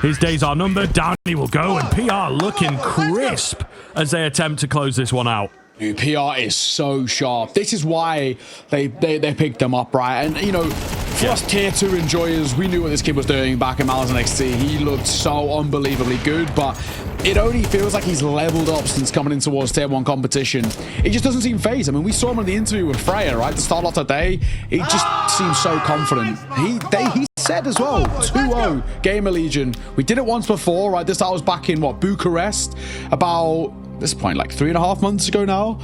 His days are numbered. Down he will go. And PR looking crisp as they attempt to close this one out. Dude, PR is so sharp. This is why they picked him up, right? And, you know, for us tier 2 enjoyers, we knew what this kid was doing back in Mal's NXT. He looked so unbelievably good, but it only feels like he's leveled up since coming in towards tier 1 competition. It just doesn't seem phased. I mean, we saw him in the interview with Freya, right? To start off today, he just seems so confident. He said as well, 2-0 GamerLegion. We did it once before, right? This was back in, what, Bucharest? About this point, like 3.5 months ago now.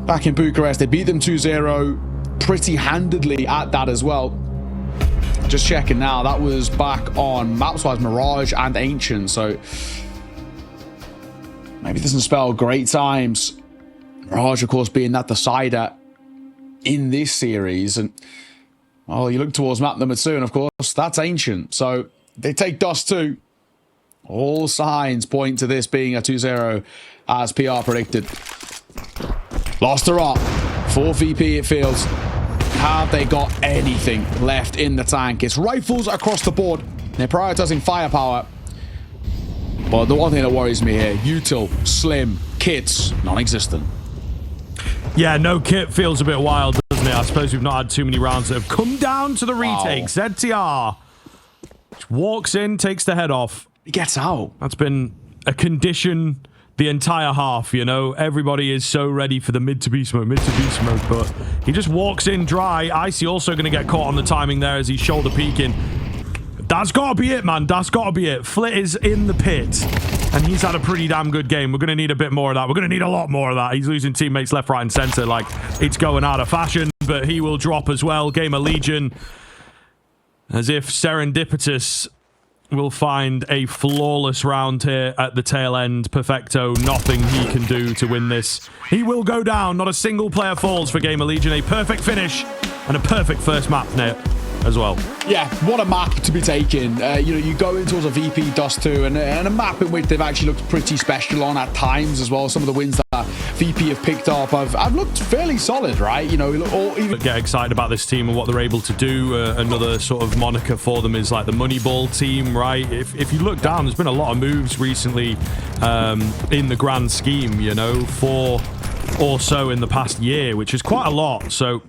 Back in Bucharest, they beat them 2-0 pretty handedly at that as well. Just checking now, that was back on maps-wise Mirage and Ancient, so maybe it doesn't spell great times. Mirage, of course, being that decider in this series. And, well, you look towards map number 2, and of course, that's Ancient. So they take Dust2. All signs point to this being a 2-0 as PR predicted. Lost her up. 4 VP it feels. Have they got anything left in the tank? It's rifles across the board. They're prioritizing firepower. But the one thing that worries me here, util, slim, kits, non-existent. Yeah, no kit feels a bit wild, doesn't it? I suppose we've not had too many rounds that have come down to the retake. Wow. ZTR just walks in, takes the head off. He gets out. That's been a condition the entire half, you know. Everybody is so ready for the mid to be smoke, but he just walks in dry. Icy also going to get caught on the timing there as he's shoulder peeking. That's got to be it, man. That's got to be it. Flit is in the pit, and he's had a pretty damn good game. We're going to need a bit more of that. We're going to need a lot more of that. He's losing teammates left, right, and center. Like, it's going out of fashion, but he will drop as well. GamerLegion, as if serendipitous, will find a flawless round here at the tail end. Perfecto, nothing he can do to win this. He will go down. Not a single player falls for GamerLegion. A perfect finish and a perfect first map net as well. Yeah, what a map to be taken. You know, you go in towards a VP Dust2 and a map in which they've actually looked pretty special on at times as well. Some of the wins that VP have picked up have looked fairly solid, right? You know, or even get excited about this team and what they're able to do. Another sort of moniker for them is like the Moneyball team, right? If you look down, there's been a lot of moves recently in the grand scheme, you know, 4 or so in the past year, which is quite a lot. So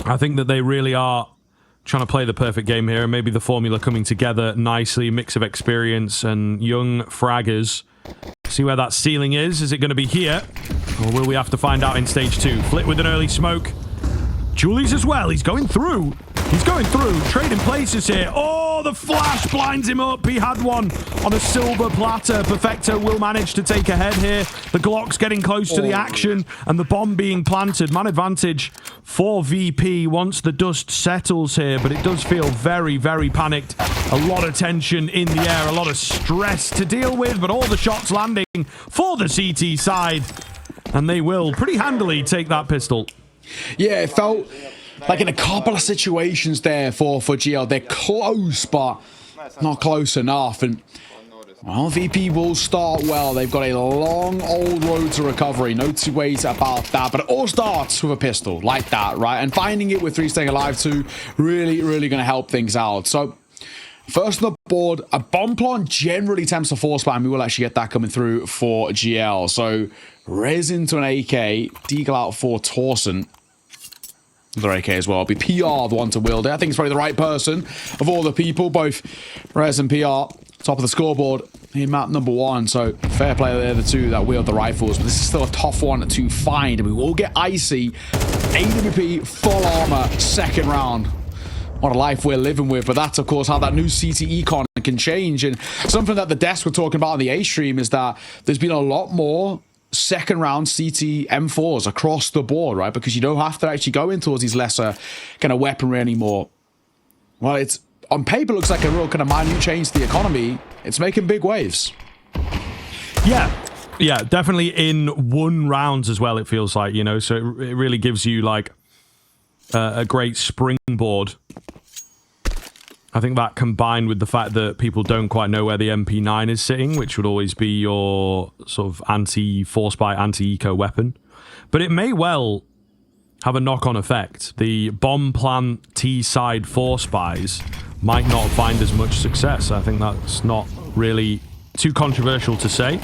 I think that they really are trying to play the perfect game here, and maybe the formula coming together nicely, mix of experience and young fraggers. See where that ceiling is. Is it going to be here, or will we have to find out in stage 2? Flit with an early smoke. Julie's as well. He's going through. He's going through. Trading places here. Oh, the flash blinds him up. He had one on a silver platter. Perfecto will manage to take ahead here. The Glock's getting close to the action, and the bomb being planted. Man advantage for VP once the dust settles here, but it does feel very, very panicked. A lot of tension in the air, a lot of stress to deal with, but all the shots landing for the CT side, and they will pretty handily take that pistol. Yeah, it felt like in a couple of situations there for GL, they're close, but not close enough. And, well, VP will start well. They've got a long, old road to recovery. No two ways about that. But it all starts with a pistol like that, right? And finding it with 3 staying alive too, really, really going to help things out. So, first on the board, a bomb plant generally tempts to force spam. We will actually get that coming through for GL. So, Rez into an AK, Deagle out for Torsen. Another AK as well. It'll be PR the one to wield it. I think it's probably the right person of all the people, both Rez and PR, top of the scoreboard in map number 1. So fair play there, the two that wield the rifles. But this is still a tough one to find. And we will get Icy AWP full armor, second round. What a life we're living with, but that's of course how that new CT econ can change. And something that the desk were talking about on the A stream is that there's been a lot more second round CT M4s across the board, right? Because you don't have to actually go in towards these lesser kind of weaponry anymore. Well, it's on paper looks like a real kind of minute change to the economy. It's making big waves. Yeah, definitely in one rounds as well, it feels like, you know, so it really gives you like a great springboard. I think that combined with the fact that people don't quite know where the MP9 is sitting, which would always be your sort of anti-force buy, anti-eco weapon. But it may well have a knock-on effect. The bomb plant T-side force buys might not find as much success. I think that's not really too controversial to say.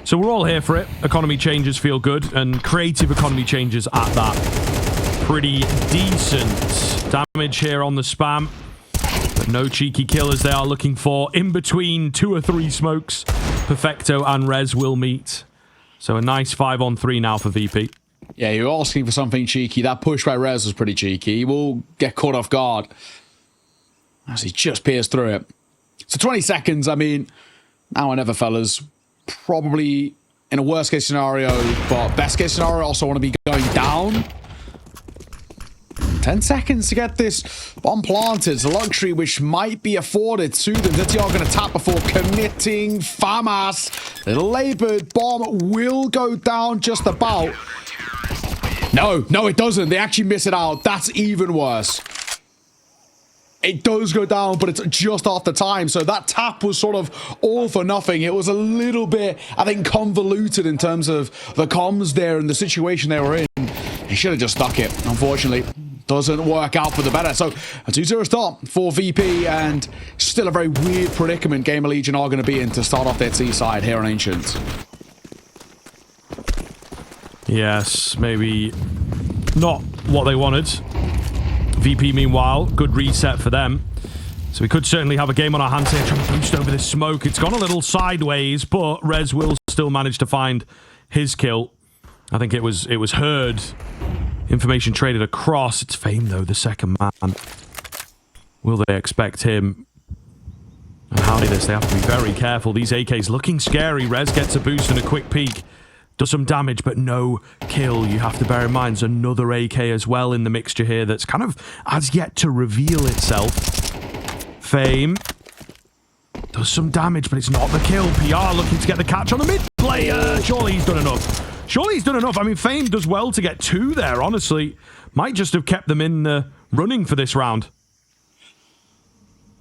So we're all here for it. Economy changes feel good, and creative economy changes at that. Pretty decent damage here on the spam. But no cheeky kill as they are looking for. In between 2 or 3 smokes, Perfecto and Rez will meet. So a nice 5-on-3 now for VP. Yeah, you're asking for something cheeky. That push by Rez was pretty cheeky. He will get caught off guard as he just pierced through it. So 20 seconds, I mean, now or never, fellas. Probably in a worst case scenario, but best case scenario, also want to be going down. 10 seconds to get this bomb planted. It's a luxury which might be afforded to them. ZTR going to tap before committing. FAMAS, little labored. Bomb will go down just about. No, it doesn't. They actually miss it out. That's even worse. It does go down, but it's just after time. So that tap was sort of all for nothing. It was a little bit, I think, convoluted in terms of the comms there and the situation they were in. He should have just stuck it, unfortunately. Doesn't work out for the better. So a 2-0 start for VP, and still a very weird predicament GamerLegion are going to be in to start off their T side here on Ancient. Yes, maybe not what they wanted. VP, meanwhile, good reset for them. So we could certainly have a game on our hands here, trying to boost over this smoke. It's gone a little sideways, but Rez will still manage to find his kill. I think it was heard. Information traded across. It's Fame, though, the second man. Will they expect him? And how do this? They have to be very careful. These AKs looking scary. Rez gets a boost and a quick peek. Does some damage, but no kill. You have to bear in mind there's another AK as well in the mixture here that's kind of has yet to reveal itself. Fame does some damage, but it's not the kill. PR looking to get the catch on the mid player. Surely he's done enough. Surely he's done enough. I mean, Fame does well to get 2 there, honestly. Might just have kept them in the running for this round.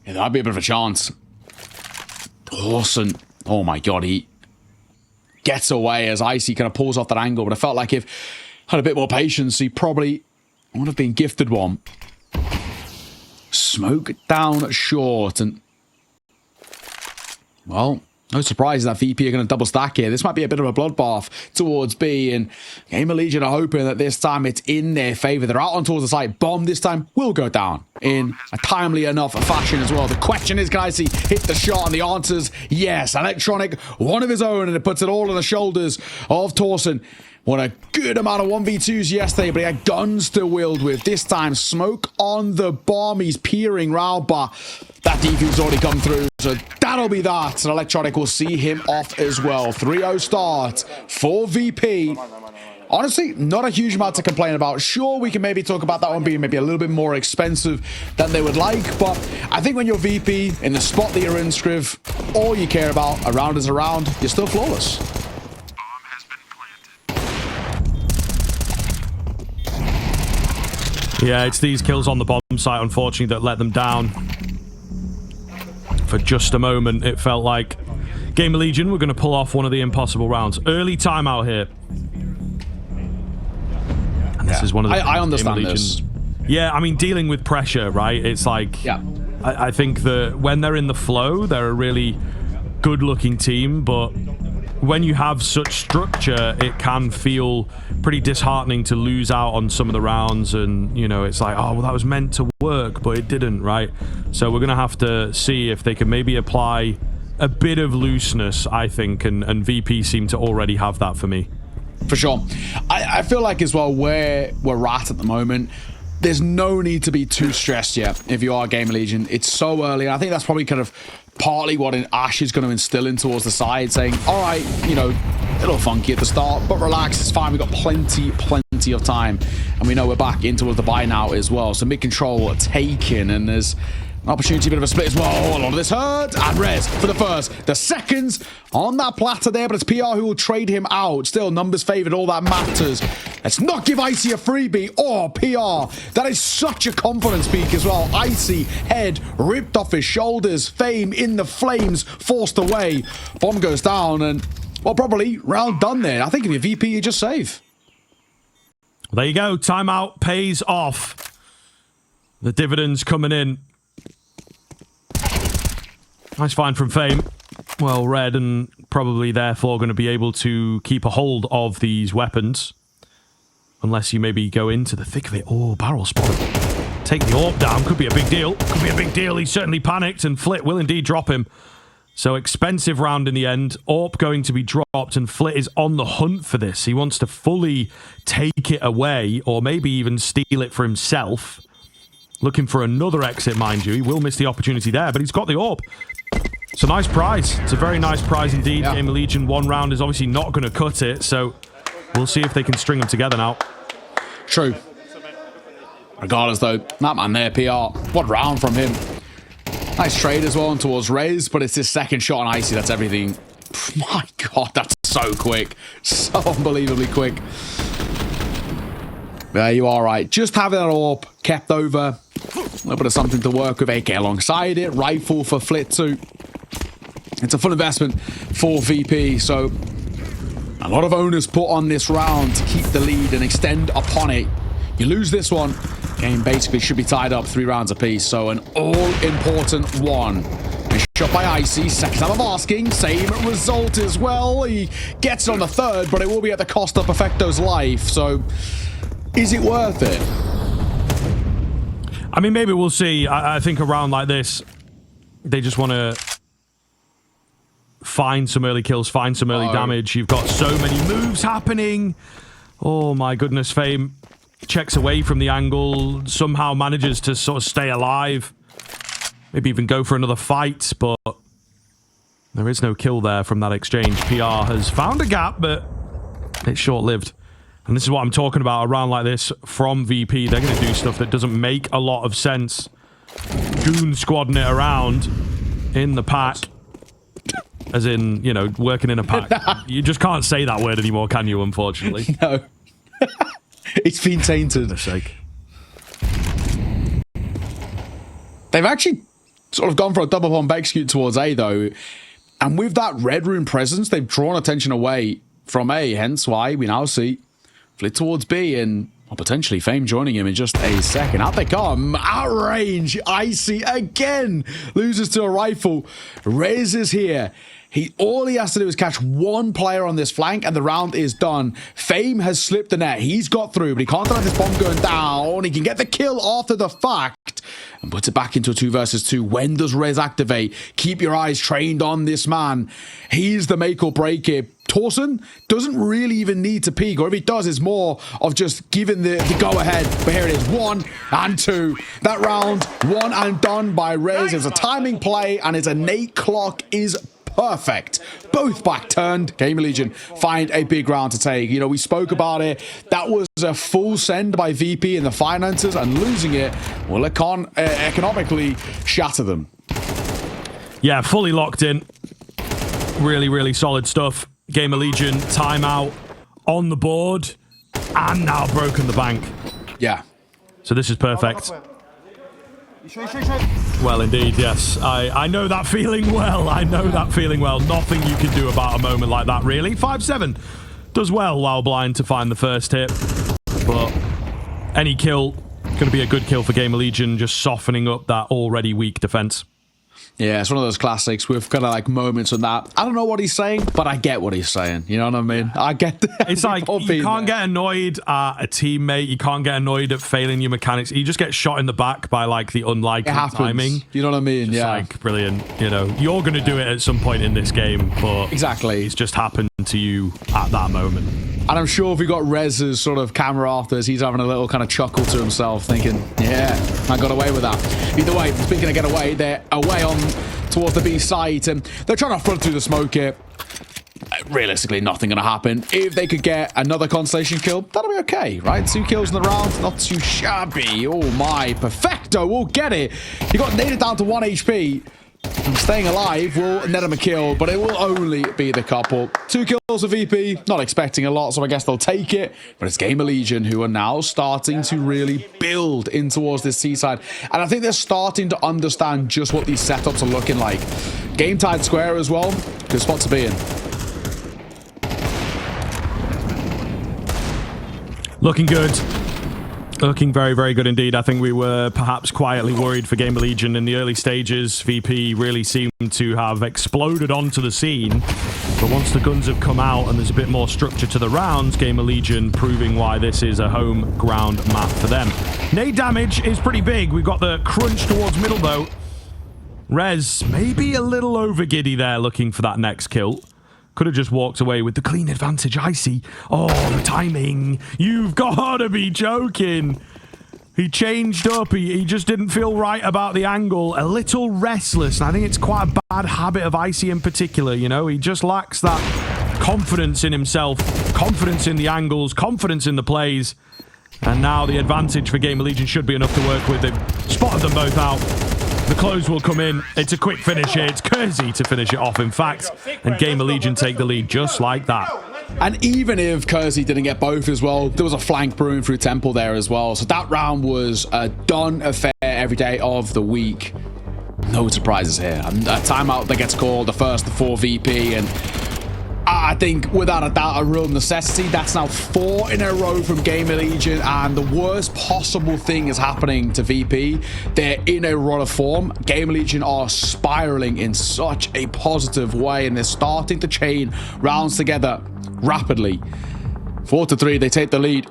Yeah, that'd be a bit of a chance. Dawson. Oh my god, he gets away as Icy kind of pulls off that angle, but I felt like if had a bit more patience, he probably would have been gifted one. Smoke down short, and well, no surprise that VP are going to double stack here. This might be a bit of a bloodbath towards B, and GamerLegion are hoping that this time it's in their favor. They're out on towards the site. Bomb this time will go down in a timely enough fashion as well. The question is, can Icy hit the shot? And the answer's yes. Electronic, one of his own, and it puts it all on the shoulders of Torsen. What a good amount of 1v2s yesterday, but he had guns to wield with. This time, smoke on the bomb. He's peering round, but that defuse already come through, so that'll be that. And Electronic will see him off as well. 3-0 start for VP. Honestly, not a huge amount to complain about. Sure, we can maybe talk about that one being maybe a little bit more expensive than they would like, but I think when you're VP, in the spot that you're in, Scriv, all you care about, a round is a round, you're still flawless. Yeah, it's these kills on the bomb site, unfortunately, that let them down. For just a moment, it felt like GamerLegion were going to pull off one of the impossible rounds. Early timeout here. And this is one of the I understand this. Yeah, I mean, dealing with pressure, right? It's like, yeah. I think that when they're in the flow, they're a really good-looking team, but when you have such structure, it can feel pretty disheartening to lose out on some of the rounds, and, you know, it's like, oh, well, that was meant to work, but it didn't, right? So we're going to have to see if they can maybe apply a bit of looseness, I think, and VP seem to already have that for me. For sure. I feel like as well where we're at the moment, there's no need to be too stressed yet if you are GamerLegion. It's so early, and I think that's probably kind of partly what Ash is going to instill in towards the side, saying, all right, you know, a little funky at the start, but relax, it's fine. We've got plenty of time, and we know we're back in towards the buy now as well. So mid-control taken, and there's an opportunity, a bit of a split as well. A lot of this hurt. And Rez for the seconds on that platter there, but it's PR who will trade him out. Still, numbers favored, all that matters. Let's not give Icy a freebie. Oh, PR. That is such a confidence peak as well. Icy, head ripped off his shoulders. Fame in the flames, forced away. Bomb goes down, and, well, probably round done there. I think if you're VP, you just save. There you go. Timeout pays off. The dividends coming in. Nice find from Fame. Well read, and probably therefore going to be able to keep a hold of these weapons. Unless you maybe go into the thick of it. Oh, barrel spotted. Take the AWP down. Could be a big deal. Could be a big deal. He's certainly panicked, and Flit will indeed drop him. So expensive round in the end. AWP going to be dropped, and Flit is on the hunt for this. He wants to fully take it away, or maybe even steal it for himself. Looking for another exit, mind you. He will miss the opportunity there, but he's got the AWP. It's a nice prize. It's a very nice prize indeed. Yeah. GamerLegion, one round is obviously not going to cut it, so we'll see if they can string them together now. True. Regardless, though, that man there, PR. What round from him. Nice trade as well on towards Rez, but it's his second shot on Icy. That's everything. My God, that's so quick. So unbelievably quick. There you are, right. Just having that AWP kept over. A little bit of something to work with. AK alongside it. Rifle for Flit too. It's a full investment for VP. So a lot of owners put on this round to keep the lead and extend upon it. You lose this one, game basically should be tied up 3 rounds apiece. So an all-important one. And shot by Icy. Second time of asking. Same result as well. He gets it on the third, but it will be at the cost of Perfecto's life. So is it worth it? I mean, maybe we'll see. I think a round like this, they just want to find some early kills, find some early damage. You've got so many moves happening. Oh, my goodness. Fame checks away from the angle, somehow manages to sort of stay alive. Maybe even go for another fight, but there is no kill there from that exchange. PR has found a gap, but it's short-lived. And this is what I'm talking about, a round like this from VP. They're going to do stuff that doesn't make a lot of sense. Goon squadding it around in the pack. As in, you know, working in a pack. You just can't say that word anymore, can you, unfortunately? No. It's been tainted. For sake. They've actually sort of gone for a double bomb execute towards A, though. And with that red room presence, they've drawn attention away from A, hence why we now see Flit towards B, and potentially Fame joining him in just a second. Out they come. Outrange. Icy again. Loses to a rifle. Rez is here. All he has to do is catch one player on this flank, and the round is done. Fame has slipped the net. He's got through, but he can't have this bomb going down. He can get the kill after the fact and puts it back into a 2 versus 2. When does Rez activate? Keep your eyes trained on this man. He's the make or break it. Torsen doesn't really even need to peek, or if he does, it's more of just giving the go-ahead. But here it is, 1 and 2. That round, 1 and done by Rez. It's a timing play, and his innate clock is perfect. Both back turned. GamerLegion find a big round to take. You know, we spoke about it. That was a full send by VP in the finances, and losing it will economically shatter them. Yeah, fully locked in. Really, really solid stuff. GamerLegion, timeout, on the board, and now broken the bank. Yeah. So this is perfect. Well, indeed, yes. I know that feeling well. I know that feeling well. Nothing you can do about a moment like that, really. 5-7 does well while blind to find the first hit. But any kill, going to be a good kill for GamerLegion, just softening up that already weak defense. Yeah, it's one of those classics with kind of like moments on that. I don't know what he's saying, but I get what he's saying. You know what I mean? I get that. It's like, you can't get annoyed at a teammate. You can't get annoyed at failing your mechanics. You just get shot in the back by like the unlikely timing. You know what I mean? Just like, brilliant. You know, you're going to do it at some point in this game, but exactly, it's just happened to you at that moment. And I'm sure if we got Rez's sort of camera after, he's having a little kind of chuckle to himself, thinking, yeah, I got away with that. Either way, speaking of get away, they're away on towards the B site, and they're trying to front through the smoke here. Realistically, nothing going to happen. If they could get another constellation kill, that'll be okay, right? 2 kills in the round, not too shabby. Oh my, perfecto, we'll get it. He got naded down to 1 HP. And staying alive will net him a kill, but it will only be the couple. 2 kills for VP, not expecting a lot, so I guess they'll take it. But it's GamerLegion who are now starting to really build in towards this seaside. And I think they're starting to understand just what these setups are looking like. Game tied square as well, good spot to be in. Looking good. Looking very, very good indeed. I think we were perhaps quietly worried for GamerLegion in the early stages. VP really seemed to have exploded onto the scene. But once the guns have come out and there's a bit more structure to the rounds, GamerLegion proving why this is a home ground map for them. Nade damage is pretty big. We've got the crunch towards middle though. Rez maybe a little over giddy there looking for that next kill. Could have just walked away with the clean advantage. Icy. Oh, the timing. You've got to be joking. He changed up. He just didn't feel right about the angle. A little restless. And I think it's quite a bad habit of Icy in particular, you know. He just lacks that confidence in himself, confidence in the angles, confidence in the plays. And now the advantage for GamerLegion should be enough to work with. They've spotted them both out. The close will come in. It's a quick finish here. It's Kersey to finish it off, in fact. And GamerLegion take the lead just like that. And even if Kersey didn't get both as well, there was a flank brewing through Temple there as well. So that round was a done affair every day of the week. No surprises here. And a timeout that gets called, the first for VP, and I think without a doubt a real necessity. That's now 4 in a row from GamerLegion, and the worst possible thing is happening to VP. They're in a run of form. GamerLegion are spiraling in such a positive way, and they're starting to chain rounds together rapidly. 4-3, they take the lead.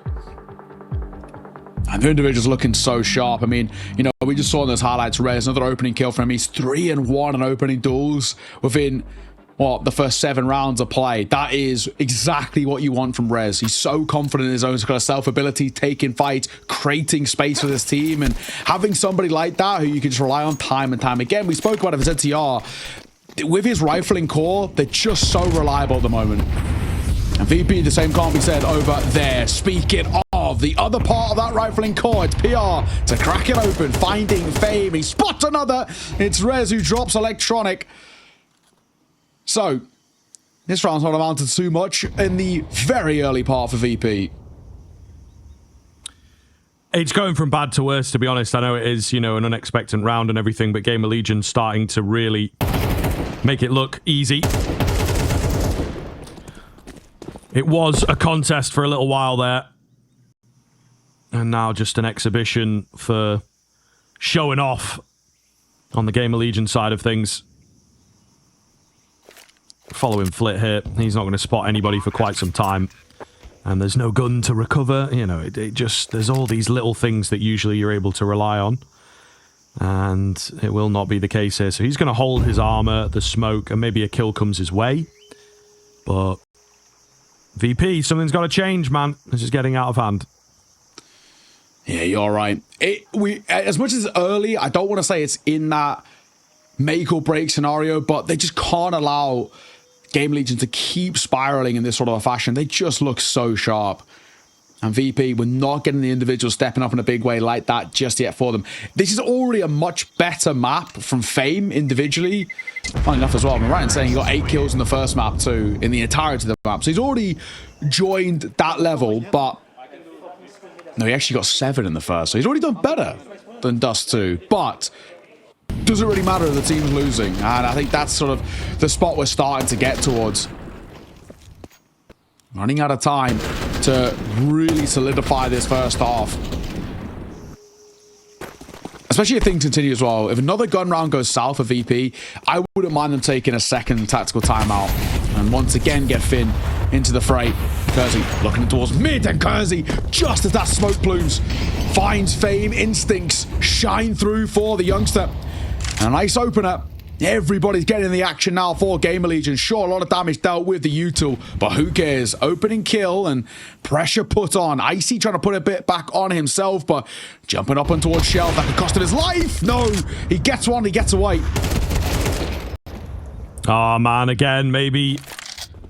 And the individual's looking so sharp. I mean, you know, we just saw in those highlights, Rez, another opening kill from him. He's 3-1 on opening duels within the first 7 rounds of play. That is exactly what you want from Rez. He's so confident in his own kind of self-ability, taking fights, creating space for this team, and having somebody like that who you can just rely on time and time again. We spoke about it with ZTR. With his rifling core, they're just so reliable at the moment. And VP, the same can't be said over there. Speaking of the other part of that rifling core, it's PR to crack it open, finding Fame. He spots another. It's Rez who drops Electronic. So, this round's not amounted to too much in the very early part for VP. It's going from bad to worse, to be honest. I know it is, you know, an unexpected round and everything, but GamerLegion starting to really make it look easy. It was a contest for a little while there. And now just an exhibition for showing off on the GamerLegion side of things. Following Flit here. He's not going to spot anybody for quite some time. And there's no gun to recover. You know, it just... There's all these little things that usually you're able to rely on. And it will not be the case here. So he's going to hold his armor, the smoke, and maybe a kill comes his way. But... VP, something's got to change, man. This is getting out of hand. Yeah, you're right. As much as it's early, I don't want to say it's in that make or break scenario, but they just can't allow GamerLegion to keep spiraling in this sort of a fashion. They just look so sharp. And VP, we're not getting the individual stepping up in a big way like that just yet for them. This is already a much better map from Fame individually. Funny enough as well, I'm right in saying he got 8 kills in the first map too, in the entirety of the map. So he's already joined that level, but no, he actually got 7 in the first. So he's already done better than Dust2. But doesn't really matter if the team's losing. And I think that's sort of the spot we're starting to get towards. Running out of time to really solidify this first half. Especially if things continue as well. If another gun round goes south for VP, I wouldn't mind them taking a second tactical timeout. And once again get Finn into the fray. Kersey looking towards mid, and Kersey, just as that smoke plumes, finds Fame. Instincts shine through for the youngster. And a nice opener. Everybody's getting the action now for GamerLegion. Sure, a lot of damage dealt with the util, but who cares? Opening kill and pressure put on. Icy trying to put a bit back on himself, but jumping up and towards Shelf. That could cost him his life. No, he gets one, he gets away. Oh, man, again, maybe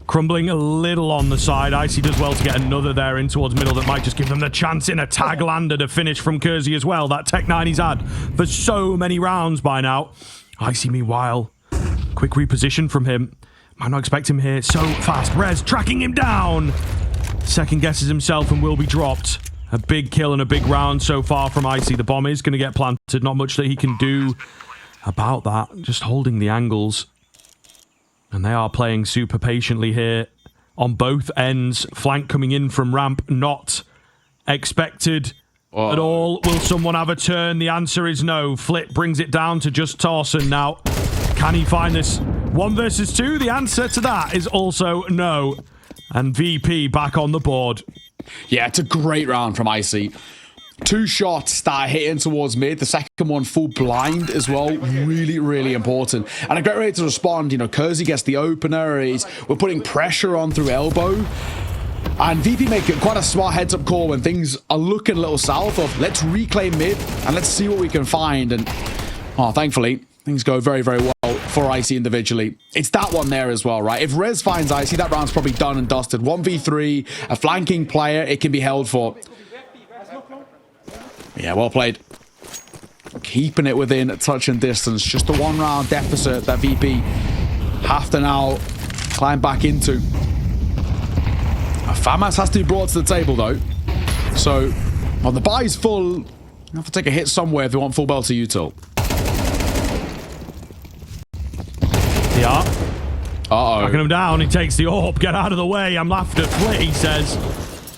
crumbling a little on the side. Icy does well to get another there in towards middle that might just give them the chance in a tag lander to finish from Kersey as well. That Tech 9 he's had for so many rounds by now. Icy, meanwhile, quick reposition from him. Might not expect him here so fast. Rez tracking him down. Second guesses himself and will be dropped. A big kill and a big round so far from Icy. The bomb is going to get planted. Not much that he can do about that. Just holding the angles. And they are playing super patiently here on both ends. Flank coming in from ramp, not expected at all. Will someone have a turn? The answer is no. Flip brings it down to just Torsen now. Can he find this 1 versus 2? The answer to that is also no. And VP back on the board. Yeah, it's a great round from Icy. 2 shots that are hitting towards mid. The second one full blind as well. Really, really important. And a great way to respond. You know, Kersey gets the opener. We're putting pressure on through elbow. And VP make it quite a smart heads-up call when things are looking a little south of let's reclaim mid and let's see what we can find. And thankfully, things go very, very well for Icy individually. It's that one there as well, right? If Rez finds Icy, that round's probably done and dusted. 1v3, a flanking player, it can be held for. Yeah, well played. Keeping it within touch and distance. Just the 1 round deficit that VP have to now climb back into. FAMAS has to be brought to the table, though. So, the buy's full. You have to take a hit somewhere if they want full belt to util. Yeah. Uh-oh. Knocking him down. He takes the AWP. Get out of the way. I'm laughed at Flit, he says.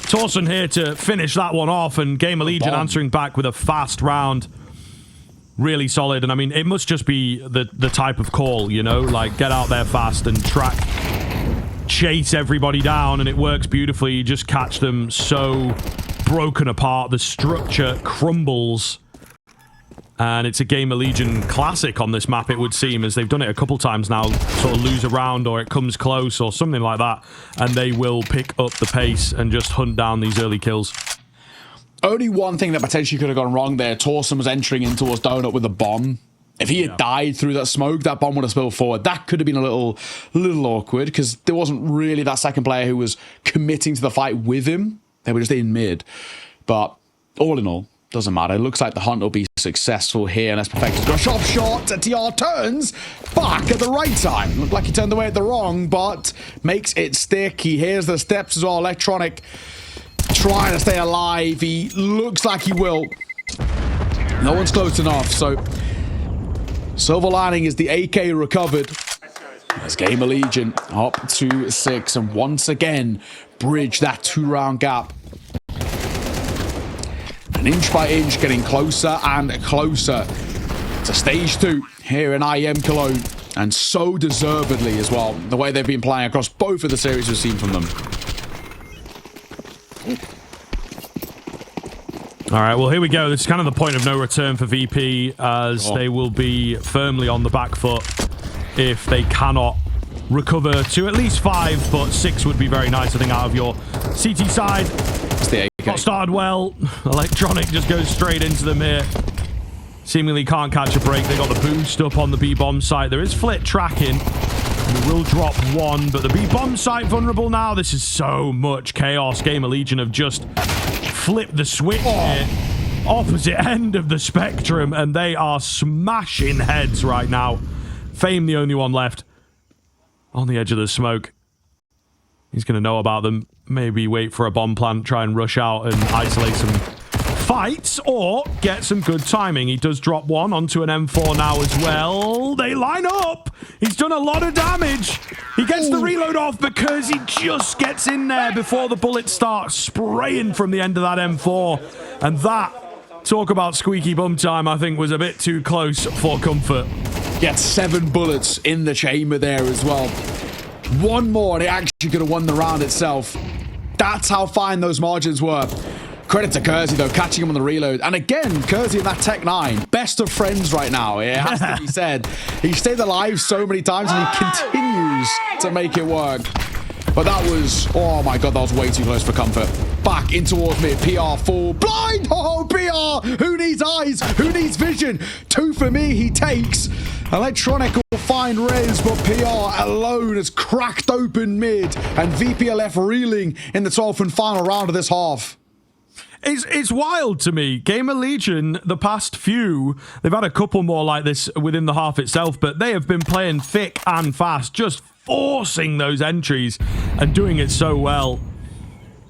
Torsen here to finish that one off, and GamerLegion answering back with a fast round. Really solid. And I mean, it must just be the type of call, you know? Like, get out there fast and track, chase everybody down, and it works beautifully. You just catch them so broken apart. The structure crumbles. And it's a GamerLegion classic on this map, it would seem, as they've done it a couple times now. Sort of lose a round or it comes close or something like that. And they will pick up the pace and just hunt down these early kills. Only one thing that potentially could have gone wrong there. Torsen was entering in towards Donut with a bomb. If he had died through that smoke, that bomb would have spilled forward. That could have been a little awkward because there wasn't really that second player who was committing to the fight with him. They were just in mid. But all in all, doesn't matter. It looks like the hunt will be successful here. And that's perfect. Got a sharp shot. TR turns back at the right time. Looked like he turned away at the wrong, but makes it stick. He hears the steps as well. Electronic trying to stay alive. He looks like he will. No one's close enough. So silver lining is the AK recovered. As GamerLegion up to 6 and once again bridge that 2-round gap. And inch by inch getting closer and closer to stage 2 here in IEM Cologne. And so deservedly as well, the way they've been playing across both of the series we've seen from them. All right, well, here we go. This is kind of the point of no return for VP, as they will be firmly on the back foot if they cannot recover to at least 5, but 6 would be very nice, I think, out of your CT side. Got started well. Electronic just goes straight into them here. Seemingly can't catch a break. They got the boost up on the B-bomb site. There is Flit tracking. We will drop 1, but the B-bomb site vulnerable now. This is so much chaos. GamerLegion have just flipped the switch here. Opposite end of the spectrum, and they are smashing heads right now. Fame the only one left on the edge of the smoke. He's going to know about them. Maybe wait for a bomb plant, try and rush out and isolate some fights, or get some good timing. He does drop 1 onto an M4 now as well. They line up. He's done a lot of damage. He gets the reload off because he just gets in there before the bullets start spraying from the end of that M4. And that, talk about squeaky bum time, I think was a bit too close for comfort. Gets 7 bullets in the chamber there as well. 1 more and it actually could have won the round itself. That's how fine those margins were. Credit to Kersey, though, catching him on the reload. And again, Kersey in that Tech 9, best of friends right now. It has to be said. He stayed alive so many times, and he continues to make it work. But that was, oh my God, that was way too close for comfort. Back in towards mid, PR full blind. Oh, PR, who needs eyes? Who needs vision? 2 for me, he takes. Electronic will find Rez, but PR alone has cracked open mid, and VP are left reeling in the 12th and final round of this half. It's wild to me. GamerLegion, the past few, they've had a couple more like this within the half itself, but they have been playing thick and fast, just forcing those entries and doing it so well.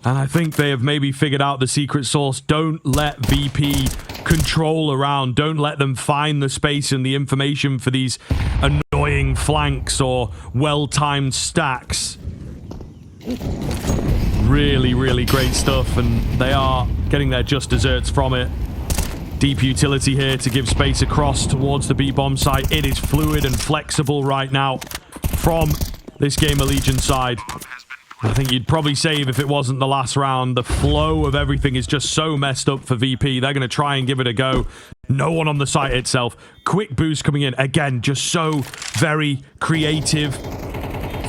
And I think they have maybe figured out the secret sauce. Don't let VP control around. Don't let them find the space and the information for these annoying flanks or well-timed stacks. Really, really great stuff, and they are getting their just desserts from it. Deep utility here to give space across towards the B-bomb site. It is fluid and flexible right now from this GamerLegion side. I think you'd probably save if it wasn't the last round. The flow of everything is just so messed up for VP. They're going to try and give it a go. No one on the site itself. Quick boost coming in. Again, just so very creative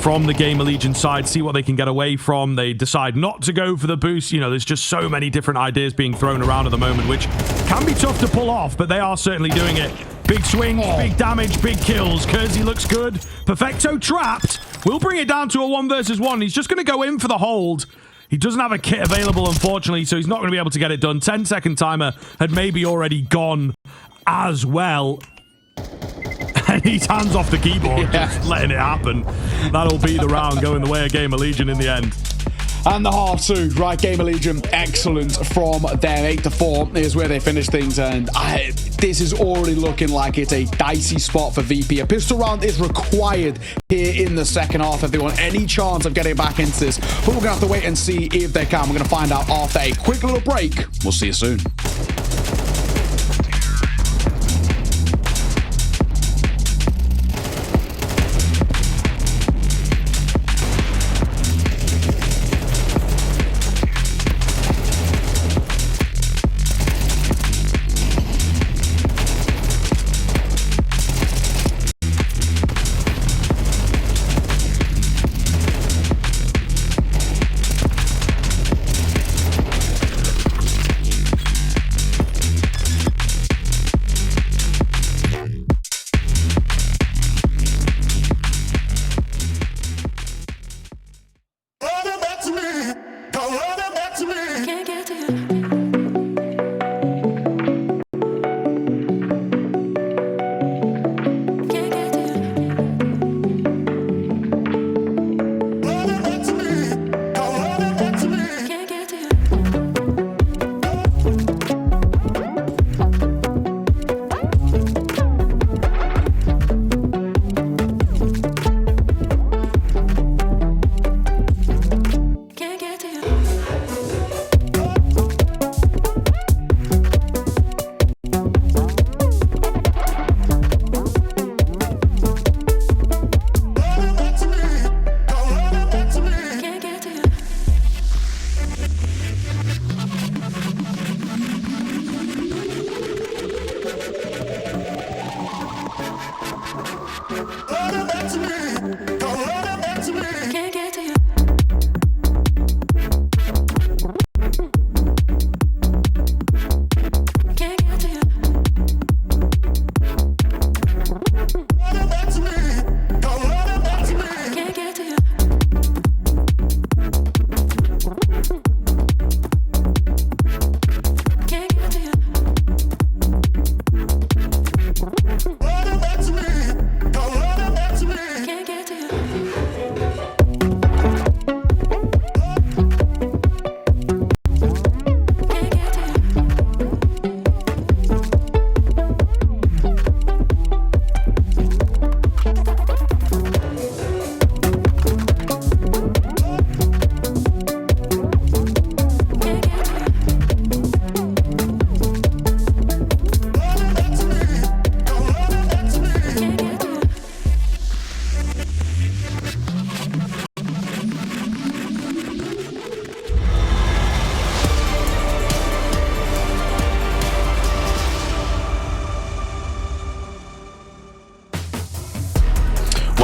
from the GamerLegion side. See what they can get away from. They decide not to go for the boost. You know, there's just so many different ideas being thrown around at the moment, which can be tough to pull off, but they are certainly doing it. Big swings, big damage, big kills. Kersey looks good. Perfecto trapped. We'll bring it down to a 1 versus 1. He's just going to go in for the hold. He doesn't have a kit available, unfortunately, so he's not going to be able to get it done. 10-second timer had maybe already gone as well. And he's hands off the keyboard, just letting it happen. That'll be the round going the way of GamerLegion in the end. And the half two, right, GamerLegion, excellent from them. 8-4 is where they finish things, and this is already looking like it's a dicey spot for VP. A pistol round is required here in the second half if they want any chance of getting back into this. But we're going to have to wait and see if they can. We're going to find out after a quick little break. We'll see you soon.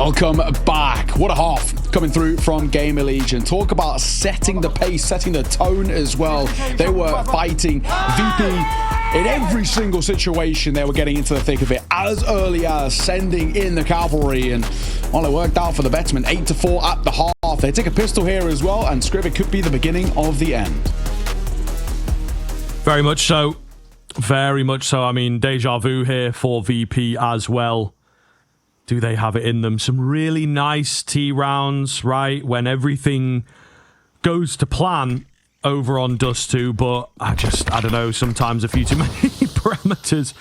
Welcome back. What a half coming through from GamerLegion. Talk about setting the pace, setting the tone as well. They were fighting VP in every single situation. They were getting into the thick of it as early as sending in the cavalry, and well, it worked out for the Bettermen. 8-4 at the half. They take a pistol here as well, and Scrib, it could be the beginning of the end. Very much so. Very much so. I mean, deja vu here for VP as well. Do they have it in them? Some really nice T rounds, right? When everything goes to plan over on Dust2, but I don't know, sometimes a few too many parameters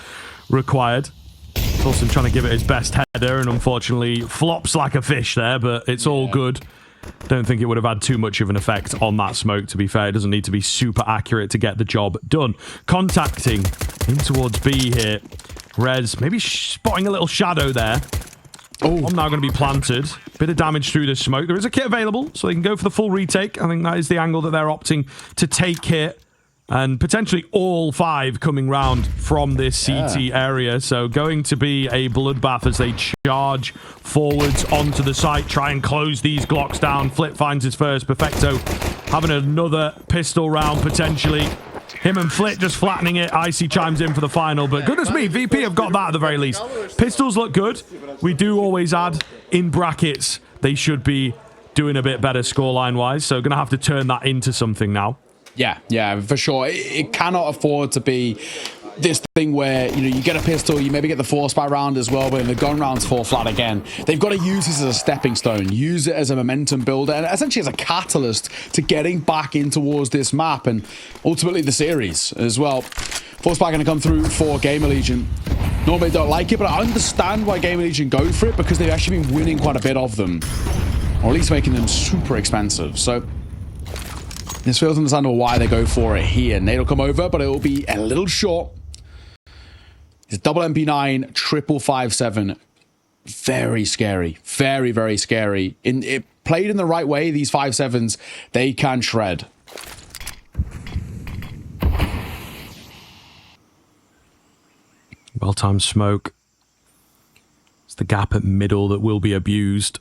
required. Thorson trying to give it his best header and unfortunately flops like a fish there, but it's all good. Don't think it would have had too much of an effect on that smoke, to be fair. It doesn't need to be super accurate to get the job done. Contacting in towards B here. Rez maybe spotting a little shadow there. Oh, I'm now going to be planted. Bit of damage through the smoke. There is a kit available, so they can go for the full retake. I think that is the angle that they're opting to take here. And potentially all 5 coming round from this CT area. So going to be a bloodbath as they charge forwards onto the site, try and close these Glocks down. Flip finds his first. Perfecto having another pistol round potentially. Him and Flit just flattening it. Icy chimes in for the final, but goodness me, VP have got that at the very least. Pistols look good. We do always add in brackets they should be doing a bit better scoreline-wise, so going to have to turn that into something now. Yeah, for sure. It cannot afford to be this thing where, you know, you get a pistol, you maybe get the force by round as well, but then the gun rounds fall flat again. They've got to use this as a stepping stone, use it as a momentum builder, and essentially as a catalyst to getting back in towards this map and ultimately the series as well. Force back going to come through for GamerLegion. Normally don't like it, but I understand why GamerLegion go for it because they've actually been winning quite a bit of them, or at least making them super expensive. So this feels understandable why they go for it here. Nate will come over, but it will be a little short. It's double MP9, triple 5.7. Very scary. Very, very scary. It played in the right way, these 5.7s, they can shred. Well-timed smoke. It's the gap at middle that will be abused.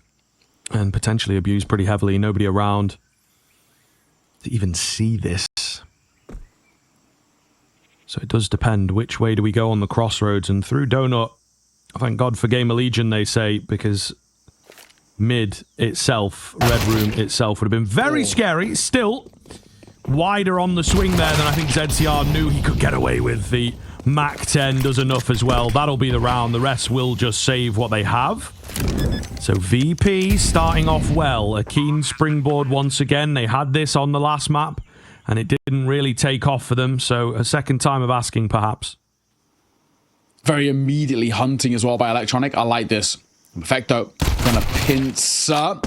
And potentially abused pretty heavily. Nobody around to even see this. So it does depend which way do we go on the crossroads, and through Donut, thank God for GamerLegion, they say, because mid itself, Red Room itself would have been very scary. Still wider on the swing there than I think ZCR knew he could get away with. The Mac 10 does enough as well. That'll be the round. The rest will just save what they have. So VP starting off well. A keen springboard once again. They had this on the last map, and it didn't really take off for them. So a second time of asking, perhaps. Very immediately hunting as well by Electronic. I like this. Perfecto. Gonna pincer.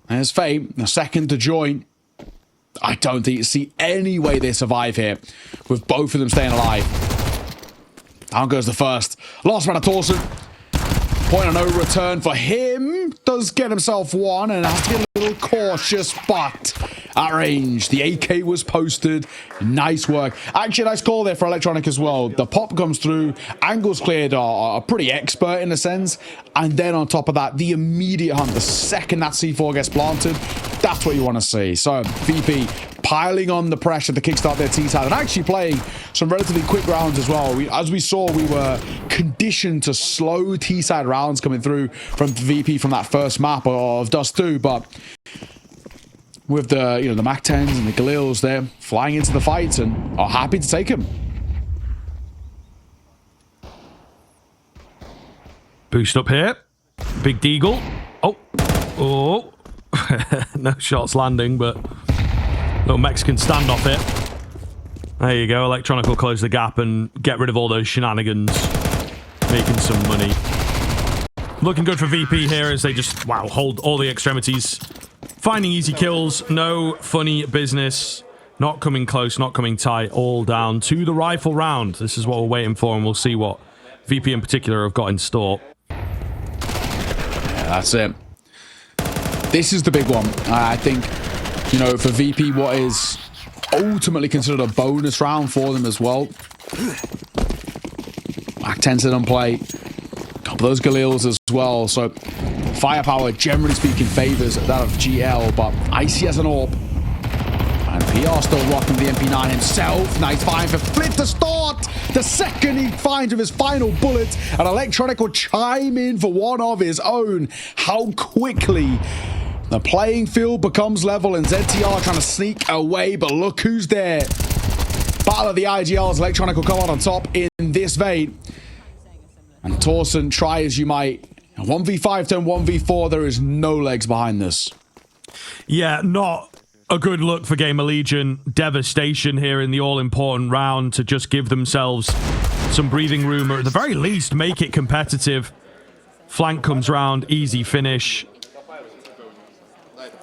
There's Faye. A second to join. I don't see any way they survive here with both of them staying alive. Down goes the first. Last round of Torsen. Point of no return for him. Does get himself one and has to get a little cautious, but at range. The AK was posted. Nice work. Actually, nice call there for Electronic as well. The pop comes through. Angles cleared are pretty expert in a sense. And then on top of that, the immediate hunt. The second that C4 gets planted, that's what you want to see. So VP piling on the pressure to kickstart their T-side and actually playing some relatively quick rounds as well. As we saw, we were conditioned to slow T-side rounds coming through from VP from that first map of Dust2, but with the the Mac 10s and the Galils, they're flying into the fights and are happy to take them. Boost up here. Big Deagle. Oh. No shots landing, but little Mexican standoff here. There you go. Electronic will close the gap and get rid of all those shenanigans. Making some money. Looking good for VP here as they just, hold all the extremities. Finding easy kills. No funny business. Not coming close, not coming tight. All down to the rifle round. This is what we're waiting for, and we'll see what VP in particular have got in store. Yeah, that's it. This is the big one. I think, for VP, what is ultimately considered a bonus round for them as well. Mac 10's in on play. A couple of those Galils as well. So Firepower, generally speaking, favors that of GL, but Icy has an AWP. And PR still rocking the MP9 himself. Nice find for Flip to start. The second he finds with his final bullet, and Electronic will chime in for one of his own. How quickly the playing field becomes level, and ZTR trying to sneak away, but look who's there. Battle of the IGLs, Electronic will come out on top in this vein. And Torsen, try as you might. 1v5 turn 1v4, there is no legs behind this. Yeah, not a good look for GamerLegion. Devastation here in the all-important round to just give themselves some breathing room, or at the very least, make it competitive. Flank comes round, easy finish.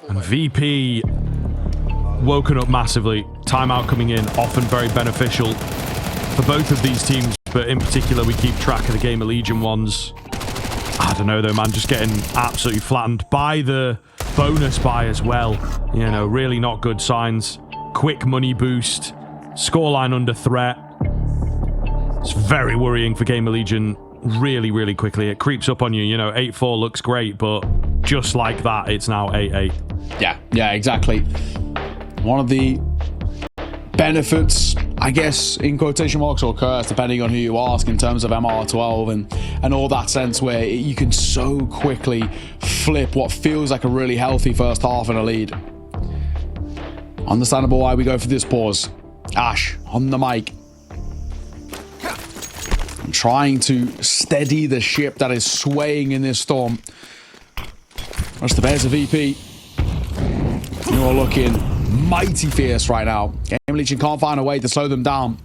And VP woken up massively. Timeout coming in, often very beneficial for both of these teams, but in particular, we keep track of the GamerLegion ones. I don't know though, man, just getting absolutely flattened by the bonus buy as well. You know, really not good signs. Quick money boost, scoreline under threat. It's very worrying for GamerLegion really, really quickly. It creeps up on you, you know, 8-4 looks great, but just like that, it's now 8-8. Yeah, exactly. One of the benefits, I guess, in quotation marks, or curse, depending on who you ask, in terms of MR12 and all that sense, where you can so quickly flip what feels like a really healthy first half in a lead. Understandable why we go for this pause. Ash on the mic. I'm trying to steady the ship that is swaying in this storm. What's the Bears of VP? You're looking mighty fierce right now. GamerLegion can't find a way to slow them down.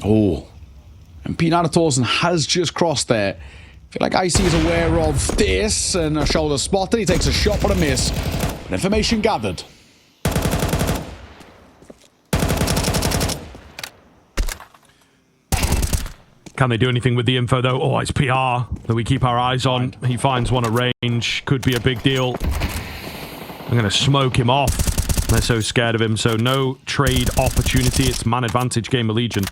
Oh. And P9 Torsen has just crossed there. I feel like IC is aware of this, and a shoulder spotted. He takes a shot but a miss. But information gathered. Can they do anything with the info though? Oh, it's PR that we keep our eyes on. He finds one at range. Could be a big deal. I'm going to smoke him off. They're so scared of him. So no trade opportunity. It's man advantage GamerLegion.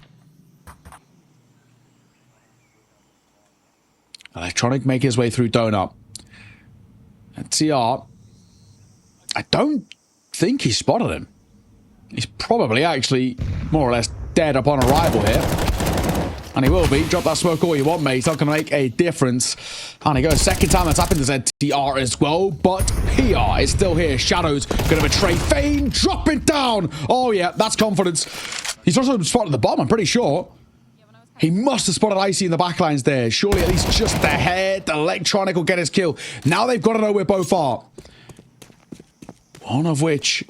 Electronic make his way through Donut. And TR, I don't think he spotted him. He's probably actually more or less dead upon arrival here. And he will be. Drop that smoke all you want, mate. It's not going to make a difference. And he goes. Second time that's happened to ZTR as well. But PR is still here. Shadow's going to betray Fane. Drop it down. Oh, yeah. That's confidence. He's also spotted the bomb, I'm pretty sure. He must have spotted Icy in the backlines there. Surely at least just the head. Electronic will get his kill. Now they've got to know where both are. One of which,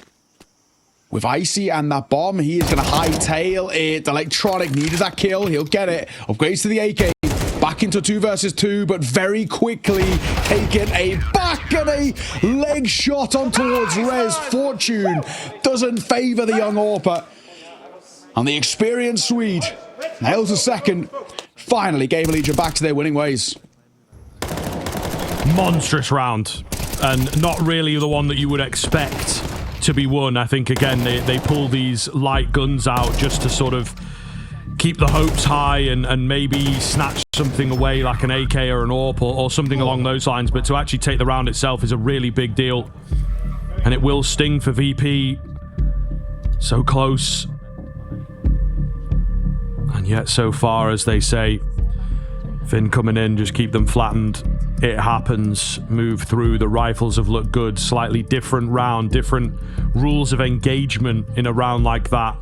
with Icy and that bomb, he is going to hightail it. Electronic needed that kill. He'll get it. Upgrades to the AK. Back into 2 versus 2, but very quickly taking a back and a leg shot on towards Rez. Fortune doesn't favor the young AWPer. And the experienced Swede nails a second. Finally, GamerLegion back to their winning ways. Monstrous round. And not really the one that you would expect to be won. I think, again, they pull these light guns out just to sort of keep the hopes high and maybe snatch something away like an AK or an AWP or something along those lines. But to actually take the round itself is a really big deal. And it will sting for VP. So close. And yet so far, as they say. Finn coming in, just keep them flattened. It happens. Move through. The rifles have looked good. Slightly different round. Different rules of engagement in a round like that.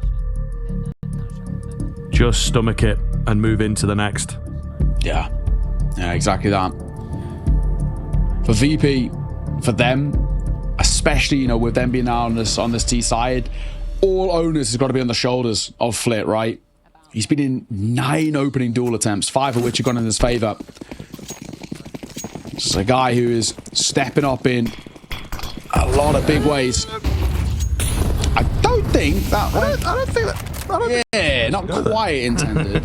Just stomach it and move into the next. Yeah, exactly that. For VP, for them, especially, you know, with them being now on this T side, all onus has got to be on the shoulders of Flit, right? He's been in 9 opening duel attempts, 5 of which have gone in his favor. This is a guy who is stepping up in a lot of big ways. I don't think that... I don't think that... Yeah, not quite intended.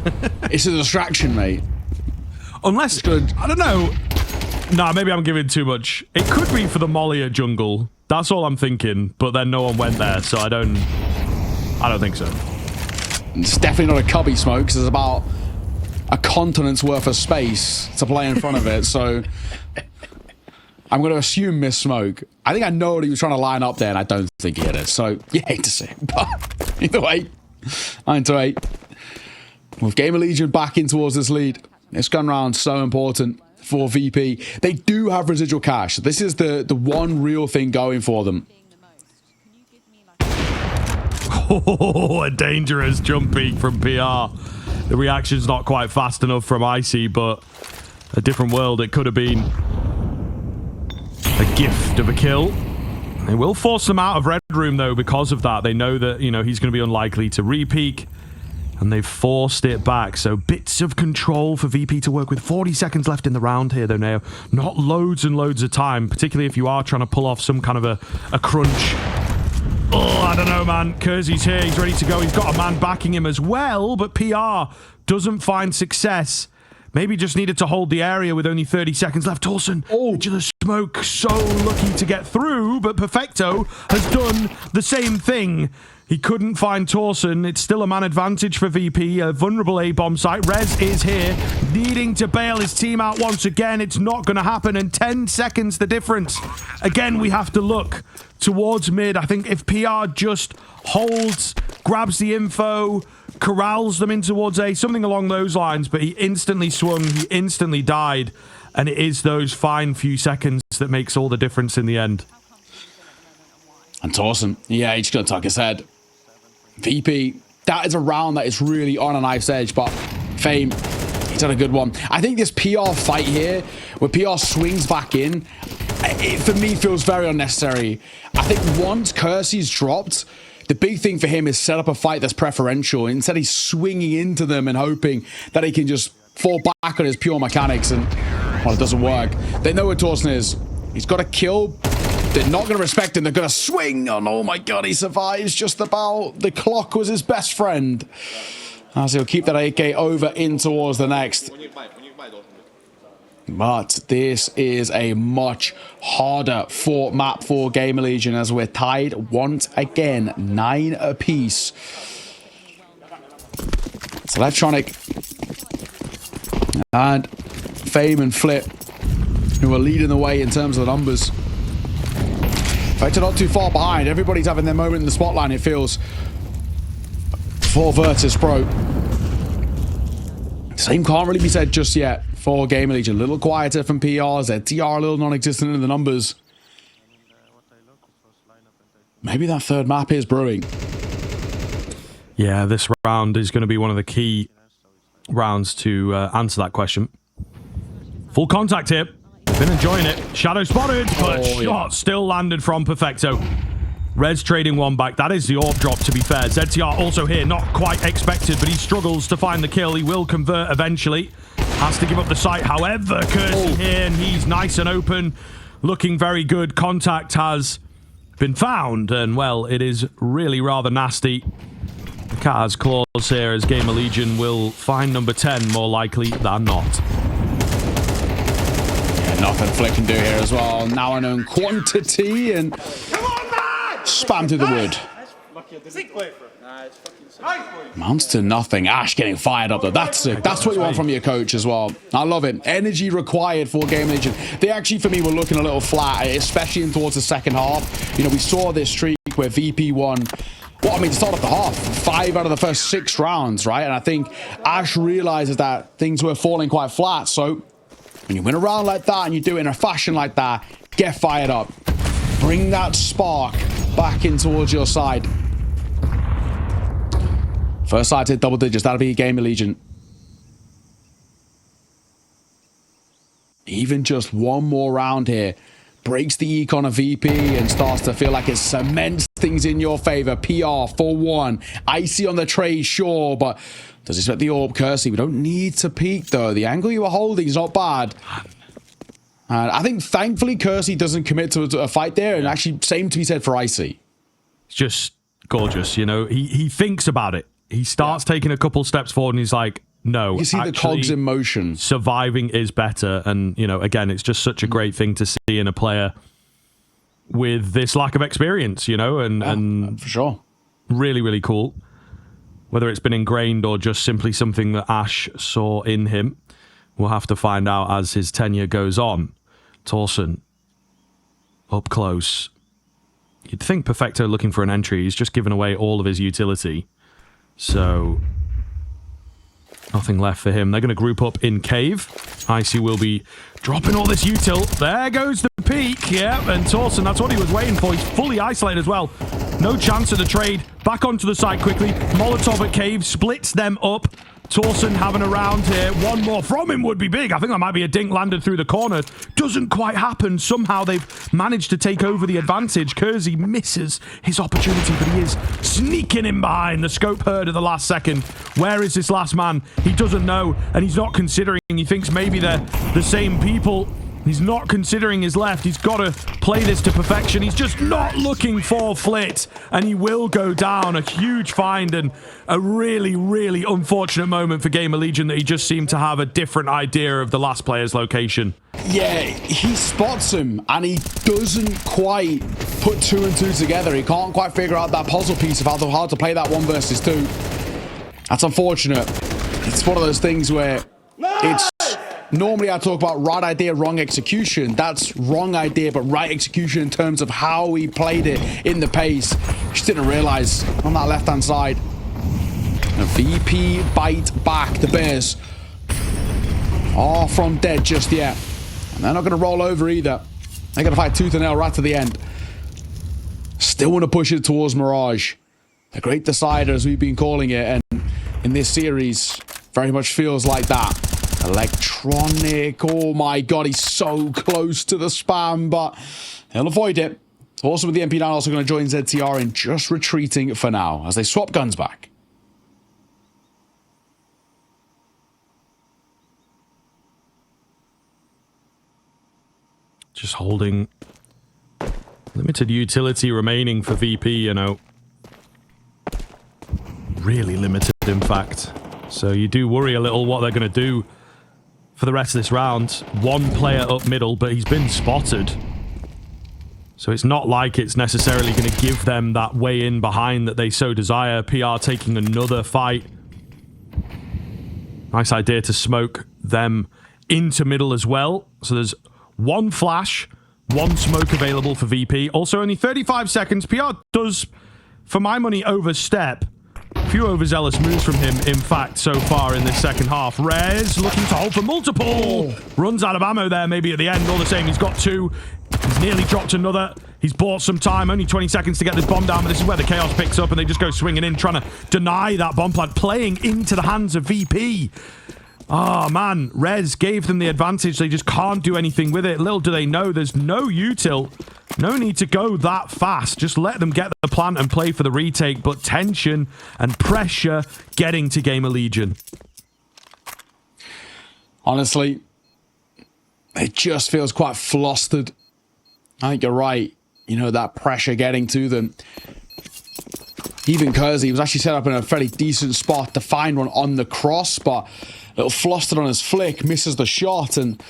It's a distraction, mate. Unless... I don't know. Nah, maybe I'm giving too much. It could be for the molly at jungle. That's all I'm thinking. But then no one went there, so I don't think so. It's definitely not a cubby smoke, because there's about a continent's worth of space to play in front of it. So I'm going to assume Miss Smoke. I think I know what he was trying to line up there, and I don't think he hit it. So you hate to see it, but either way, 9-8. With GamerLegion back in towards this lead, this gun round so important for VP. They do have residual cash. This is the one real thing going for them. Oh, a dangerous jump peek from PR. The reaction's not quite fast enough from Icy, but a different world it could have been. A gift of a kill. They will force them out of Red Room, though, because of that. They know that, you know, he's going to be unlikely to re-peek, and they've forced it back. So bits of control for VP to work with. 40 seconds left in the round here, though, now. Not loads and loads of time, particularly if you are trying to pull off some kind of a crunch. Oh, I don't know, man. Kersey's here. He's ready to go. He's got a man backing him as well, but PR doesn't find success. Maybe just needed to hold the area with only 30 seconds left. Torsen, into the smoke. So lucky to get through, but Perfecto has done the same thing. He couldn't find Torsen. It's still a man advantage for VP. A vulnerable A-bomb site. Rez is here, needing to bail his team out once again. It's not going to happen, and 10 seconds the difference. Again, we have to look towards mid. I think if PR just holds, grabs the info, corrals them in towards A, something along those lines, but he instantly swung, he instantly died, and it is those fine few seconds that makes all the difference in the end. And Torsen, yeah, he's going to tuck his head. VP, that is a round that is really on a knife's edge, but Fame, he's had a good one. I think this PR fight here, where PR swings back in, it for me feels very unnecessary. I think once Kersey's dropped, the big thing for him is set up a fight that's preferential. Instead, he's swinging into them and hoping that he can just fall back on his pure mechanics, and, well, it doesn't work. They know where Torsen is. He's got to kill. They're not going to respect him. They're going to swing on. Oh my god, he survives just about. The clock was his best friend. As he'll keep that AK over in towards the next. But this is a much harder fought map for GamerLegion as we're tied once again, 9 apiece. It's Electronic and Fame and Flip who are leading the way in terms of the numbers. Vector not too far behind. Everybody's having their moment in the spotlight, it feels, for Virtus.pro. Same can't really be said just yet for GamerLegion. A little quieter from PRs. Their TR a little non-existent in the numbers. Maybe that third map is brewing. Yeah, this round is going to be one of the key rounds to answer that question. Full contact here. Been enjoying it. Shadow spotted, but shot still landed from Perfecto. Rez trading one back. That is the orb drop, to be fair. ZTR also here, not quite expected, but he struggles to find the kill. He will convert eventually. Has to give up the site. However, Kersey here, and he's nice and open. Looking very good. Contact has been found, and, well, it is really rather nasty. The cat has claws here, as GamerLegion will find number 10 more likely than not. Nothing Flick can do here as well. Now a known quantity, and spam through the wood. Amounts to nothing. Ash getting fired up though. That's sick. That's what you want from your coach as well. I love it. Energy required for GamerLegion. They actually, for me, were looking a little flat, especially in towards the second half. You know, we saw this streak where VP won. Well, I mean, to start off the half, 5 out of the first 6 rounds, right? And I think Ash realizes that things were falling quite flat. So when you win a round like that and you do it in a fashion like that, get fired up. Bring that spark back in towards your side. First side to hit double digits. That'll be GamerLegion. Even just one more round here breaks the econ of VP and starts to feel like it cements things in your favor. PR for 1. Icy on the trade, sure, but does he expect the orb? Kersey, we don't need to peek, though. The angle you were holding is not bad. And I think, thankfully, Kersey doesn't commit to a fight there, and actually, same to be said for Icy. It's just gorgeous, you know. He thinks about it. He starts taking a couple steps forward, and he's like, no, you see the cogs in motion. Surviving is better. And, you know, again, it's just such a great thing to see in a player with this lack of experience, you know, and for sure. Really, really cool. Whether it's been ingrained or just simply something that Ash saw in him, we'll have to find out as his tenure goes on. Torsen, up close. You'd think Perfecto looking for an entry. He's just given away all of his utility. So, nothing left for him. They're going to group up in cave. Icy will be dropping all this util. There goes the peak. Yeah, and Torsen, that's what he was waiting for. He's fully isolated as well. No chance of the trade. Back onto the side quickly. Molotov at cave splits them up. Torsen having a round here. One more from him would be big. I think that might be a dink landed through the corner. Doesn't quite happen. Somehow they've managed to take over the advantage. Kersey misses his opportunity, but he is sneaking in behind. The scope heard at the last second. Where is this last man? He doesn't know, and he's not considering. He thinks maybe they're the same people. He's not considering his left. He's got to play this to perfection. He's just not looking for Flit, and he will go down. A huge find and a really, really unfortunate moment for GamerLegion that he just seemed to have a different idea of the last player's location. Yeah, he spots him, and he doesn't quite put 2 and 2 together. He can't quite figure out that puzzle piece of how to play that 1 versus 2. That's unfortunate. It's one of those things where it's... Normally I talk about right idea, wrong execution. That's wrong idea, but right execution in terms of how he played it in the pace. Just didn't realize on that left-hand side. A VP bite back. The Bears are from dead just yet. And they're not going to roll over either. They're going to fight tooth and nail right to the end. Still want to push it towards Mirage. The great decider, as we've been calling it. And in this series, very much feels like that. Electronic, oh my god, he's so close to the spam, but he'll avoid it. Also with the MP9 also going to join ZTR in just retreating for now as they swap guns back. Just holding limited utility remaining for VP, you know. Really limited, in fact. So you do worry a little what they're going to do for the rest of this round. One player up middle, but he's been spotted. So it's not like it's necessarily going to give them that way in behind that they so desire. PR taking another fight. Nice idea to smoke them into middle as well. So there's one flash, one smoke available for VP. Also only 35 seconds. PR does, for my money, overstep. A few overzealous moves from him, in fact, so far in this second half. Rez looking to hold for multiple. Runs out of ammo there, maybe at the end. All the same, he's got 2. He's nearly dropped another. He's bought some time. Only 20 seconds to get this bomb down, but this is where the chaos picks up, and they just go swinging in, trying to deny that bomb plant, playing into the hands of VP. Oh, man. Rez gave them the advantage. They just can't do anything with it. Little do they know, there's no util. No need to go that fast. Just let them get the plant and play for the retake. But tension and pressure getting to GamerLegion. Honestly, it just feels quite flustered. I think you're right. You know, that pressure getting to them. Even Kersey was actually set up in a fairly decent spot to find one on the cross, but a little flustered on his flick, misses the shot, and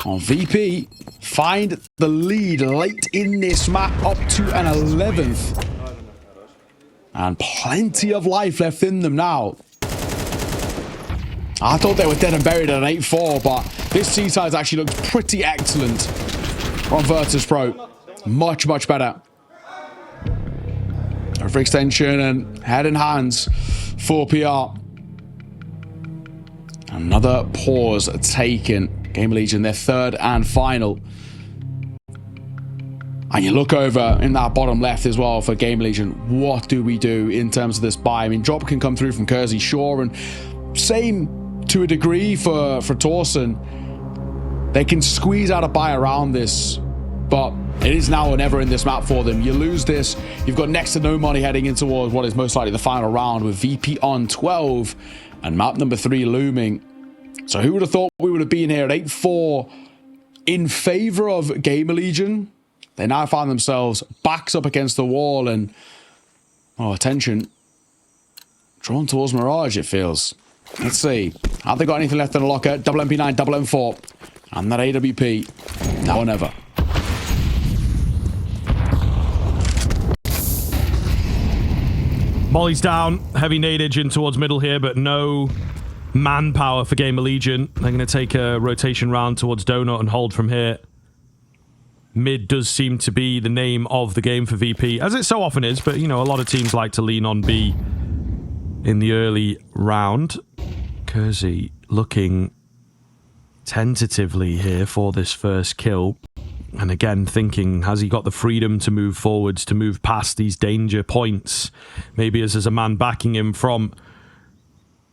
on VP, find the lead late in this map up to an 11th. And plenty of life left in them now. I thought they were dead and buried at an 8-4, but this C-side actually looks pretty excellent on Virtus.pro. Much, much better. Overextension and head in hands for PR. Another pause taken. GamerLegion, their 3rd and final. And you look over in that bottom left as well for GamerLegion. What do we do in terms of this buy? I mean, drop can come through from Kersey, sure, and same to a degree for Torsen. They can squeeze out a buy around this, but it is now or never in this map for them. You lose this, you've got next to no money heading in towards what is most likely the final round with VP on 12 and map number 3 looming. So who would have thought we would have been here at 8-4 in favor of GamerLegion? They now find themselves backs up against the wall and, oh, attention, drawn towards Mirage, it feels. Let's see. Have they got anything left in the locker? Double MP9, double M4. And that AWP. Now or never. Molly's down. Heavy nadage in towards middle here, but no manpower for GamerLegion. They're going to take a rotation round towards Donut and hold from here. Mid does seem to be the name of the game for VP, as it so often is, but, you know, a lot of teams like to lean on B in the early round. Kersey looking tentatively here for this first kill. And again, thinking, has he got the freedom to move forwards, to move past these danger points? Maybe as there's a man backing him from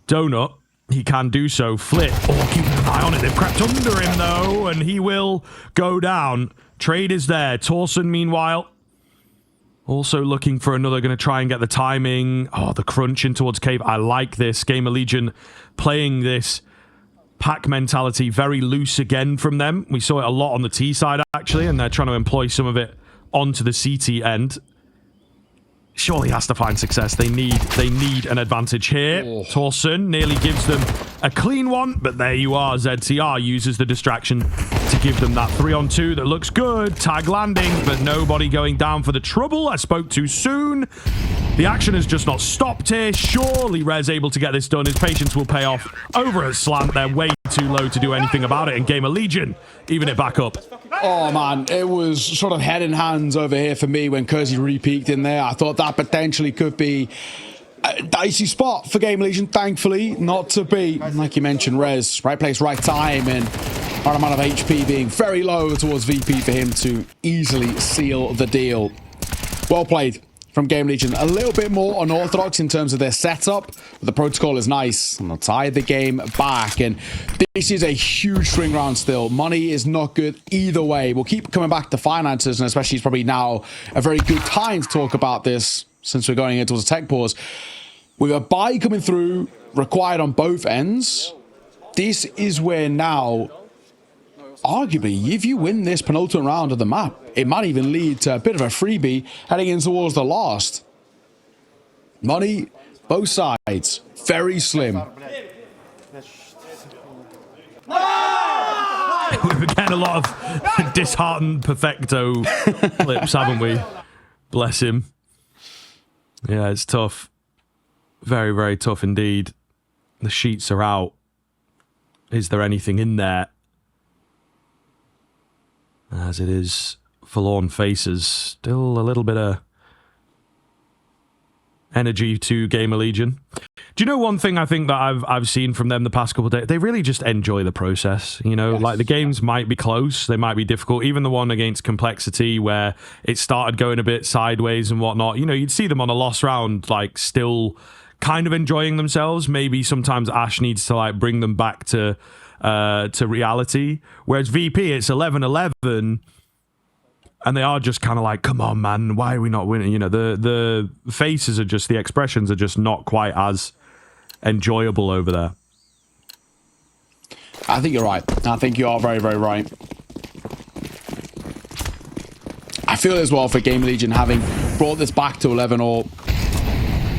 Donut, he can do so. Flip. Oh, keeping an eye on it. They've crept under him, though, and he will go down. Trade is there. Torsen, meanwhile, also looking for another, going to try and get the timing. Oh, the crunch in towards cave. I like this. GamerLegion playing this pack mentality very loose again from them. We saw it a lot on the T side, actually, and they're trying to employ some of it onto the CT end. Surely has to find success. They need an advantage here. Oh. Torsen nearly gives them a clean one, but there you are. ZTR uses the distraction to give them that 3-on-2 that looks good. Tag landing, but nobody going down for the trouble. I spoke too soon. The action has just not stopped here. Surely Rez able to get this done. His patience will pay off. Over a slant, they're way too low to do anything about it, and GamerLegion even it back up. Oh man, it was sort of head in hands over here for me when Kersey re-peeked in there. I thought that potentially could be a dicey spot for GamerLegion. Thankfully, not to be. Like you mentioned, Rez, right place, right time, and right amount of HP being very low towards VP for him to easily seal the deal. Well played from GamerLegion. A little bit more unorthodox in terms of their setup, but the protocol is nice, and they'll tie the game back. And this is a huge swing round still. Money is not good either way. We'll keep coming back to finances, and especially it's probably now a very good time to talk about this since we're going into a tech pause. With a buy coming through required on both ends, this is where now, arguably, if you win this penultimate round of the map, it might even lead to a bit of a freebie heading in towards the last. Money, both sides, very slim. We've again a lot of disheartened Perfecto clips, haven't we? Bless him. Yeah, it's tough. Very, very tough indeed. The sheets are out. Is there anything in there? As it is, forlorn faces. Still a little bit of energy to GamerLegion. Do you know one thing I think that I've seen from them the past couple of days? They really just enjoy the process. You know, yes. Like the games might be close, they might be difficult. Even the one against Complexity where it started going a bit sideways and whatnot. You know, you'd see them on a lost round, like still kind of enjoying themselves. Maybe sometimes Ash needs to like bring them back to reality. Whereas VP, it's 11-11. And they are just kind of like, come on, man, why are we not winning? You know, the faces are just, the expressions are just not quite as enjoyable over there. I think you're right. I think you are very, very right. I feel as well for GamerLegion having brought this back to 11-all,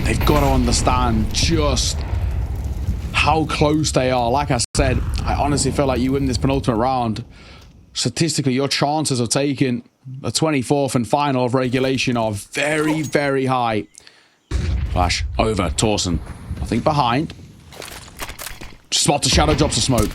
they've got to understand just how close they are. Like I said, I honestly feel like you win this penultimate round, statistically, your chances of taking a 24th and final of regulation are very, very high. Flash over Torsen. Nothing behind. Spot to shadow, drops of smoke.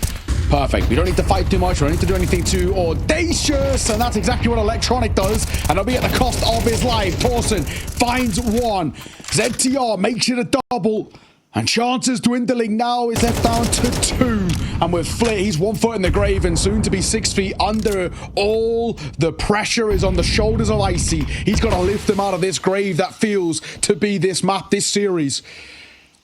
Perfect. We don't need to fight too much. We don't need to do anything too audacious. And that's exactly what Electronic does. And it'll be at the cost of his life. Torsen finds one. ZTR makes it a double. And chances dwindling now is left down to 2. And with Flit, he's 1 foot in the grave and soon to be 6 feet under. All the pressure is on the shoulders of Icy. He's got to lift him out of this grave that feels to be this map, this series.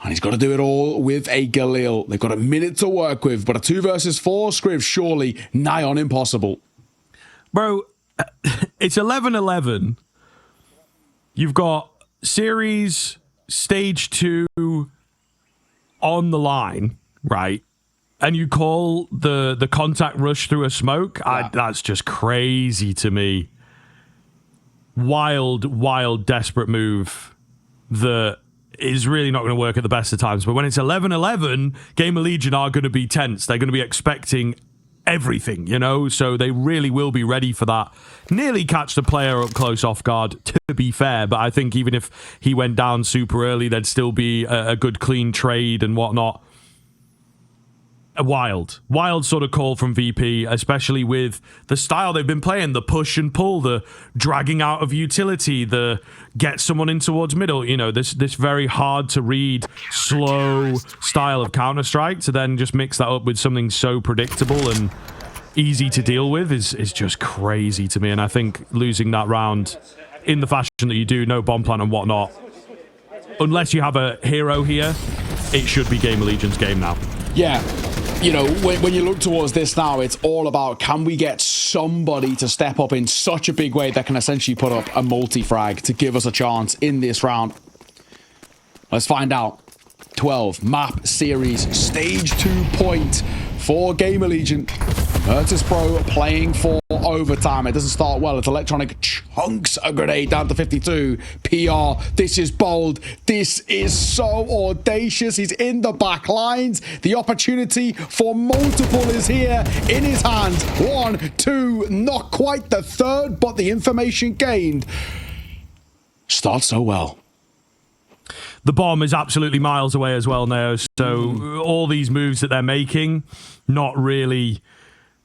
And he's got to do it all with a Galil. They've got a minute to work with, but a 2 versus 4 Scriv surely nigh on impossible. Bro, it's 11-11. You've got series stage 2 on the line, right? And you call the contact rush through a smoke? Yeah. That's just crazy to me. Wild, desperate move that is really not going to work at the best of times. But when it's 11-11, GamerLegion are going to be tense. They're going to be expecting everything, you know? So they really will be ready for that. Nearly catch the player up close off guard, to be fair, but I think even if he went down super early, there'd still be a good clean trade and whatnot. A wild sort of call from VP, especially with the style they've been playing, the push and pull, the dragging out of utility, the get someone in towards middle, you know, this very hard to read, slow style of Counter-Strike, to then just mix that up with something so predictable and easy to deal with is just crazy to me. And I think losing that round in the fashion that you do, no bomb plant and whatnot, unless you have a hero here, it should be GamerLegion's game now. Yeah. You know, when you look towards this now, it's all about, can we get somebody to step up in such a big way that can essentially put up a multi-frag to give us a chance in this round? Let's find out. 12 map series stage 2 point for GamerLegion. Virtus.pro playing for overtime. It doesn't start well. It's Electronic chunks a grenade down to 52. PR, this is bold. This is so audacious. He's in the back lines. The opportunity for multiple is here in his hands. 1, 2, not quite the third, but the information gained starts so well. The bomb is absolutely miles away as well now, so all these moves that they're making, not really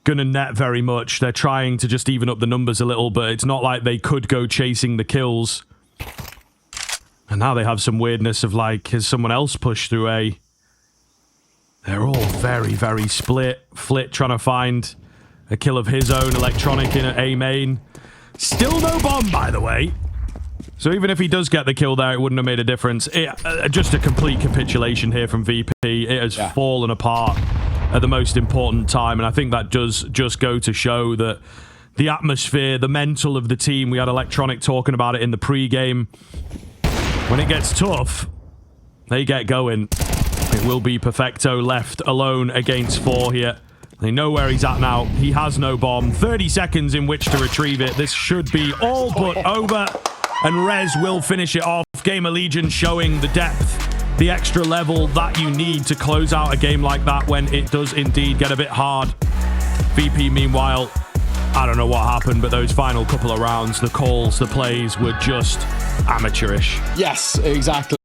going to net very much. They're trying to just even up the numbers a little, but it's not like they could go chasing the kills. And now they have some weirdness of like, has someone else pushed through A? They're all very, very split. Flit trying to find a kill of his own. Electronic in at A main. Still no bomb, by the way. So even if he does get the kill there, it wouldn't have made a difference. Just a complete capitulation here from VP. It has fallen apart at the most important time, and I think that does just go to show that the atmosphere, the mental of the team, we had Electronic talking about it in the pre-game. When it gets tough, they get going. It will be Perfecto left alone against 4 here. They know where he's at now. He has no bomb. 30 seconds in which to retrieve it. This should be all but over. And Rez will finish it off. GamerLegion showing the depth, the extra level that you need to close out a game like that when it does indeed get a bit hard. VP, meanwhile, I don't know what happened, but those final couple of rounds, the calls, the plays were just amateurish. Yes, exactly.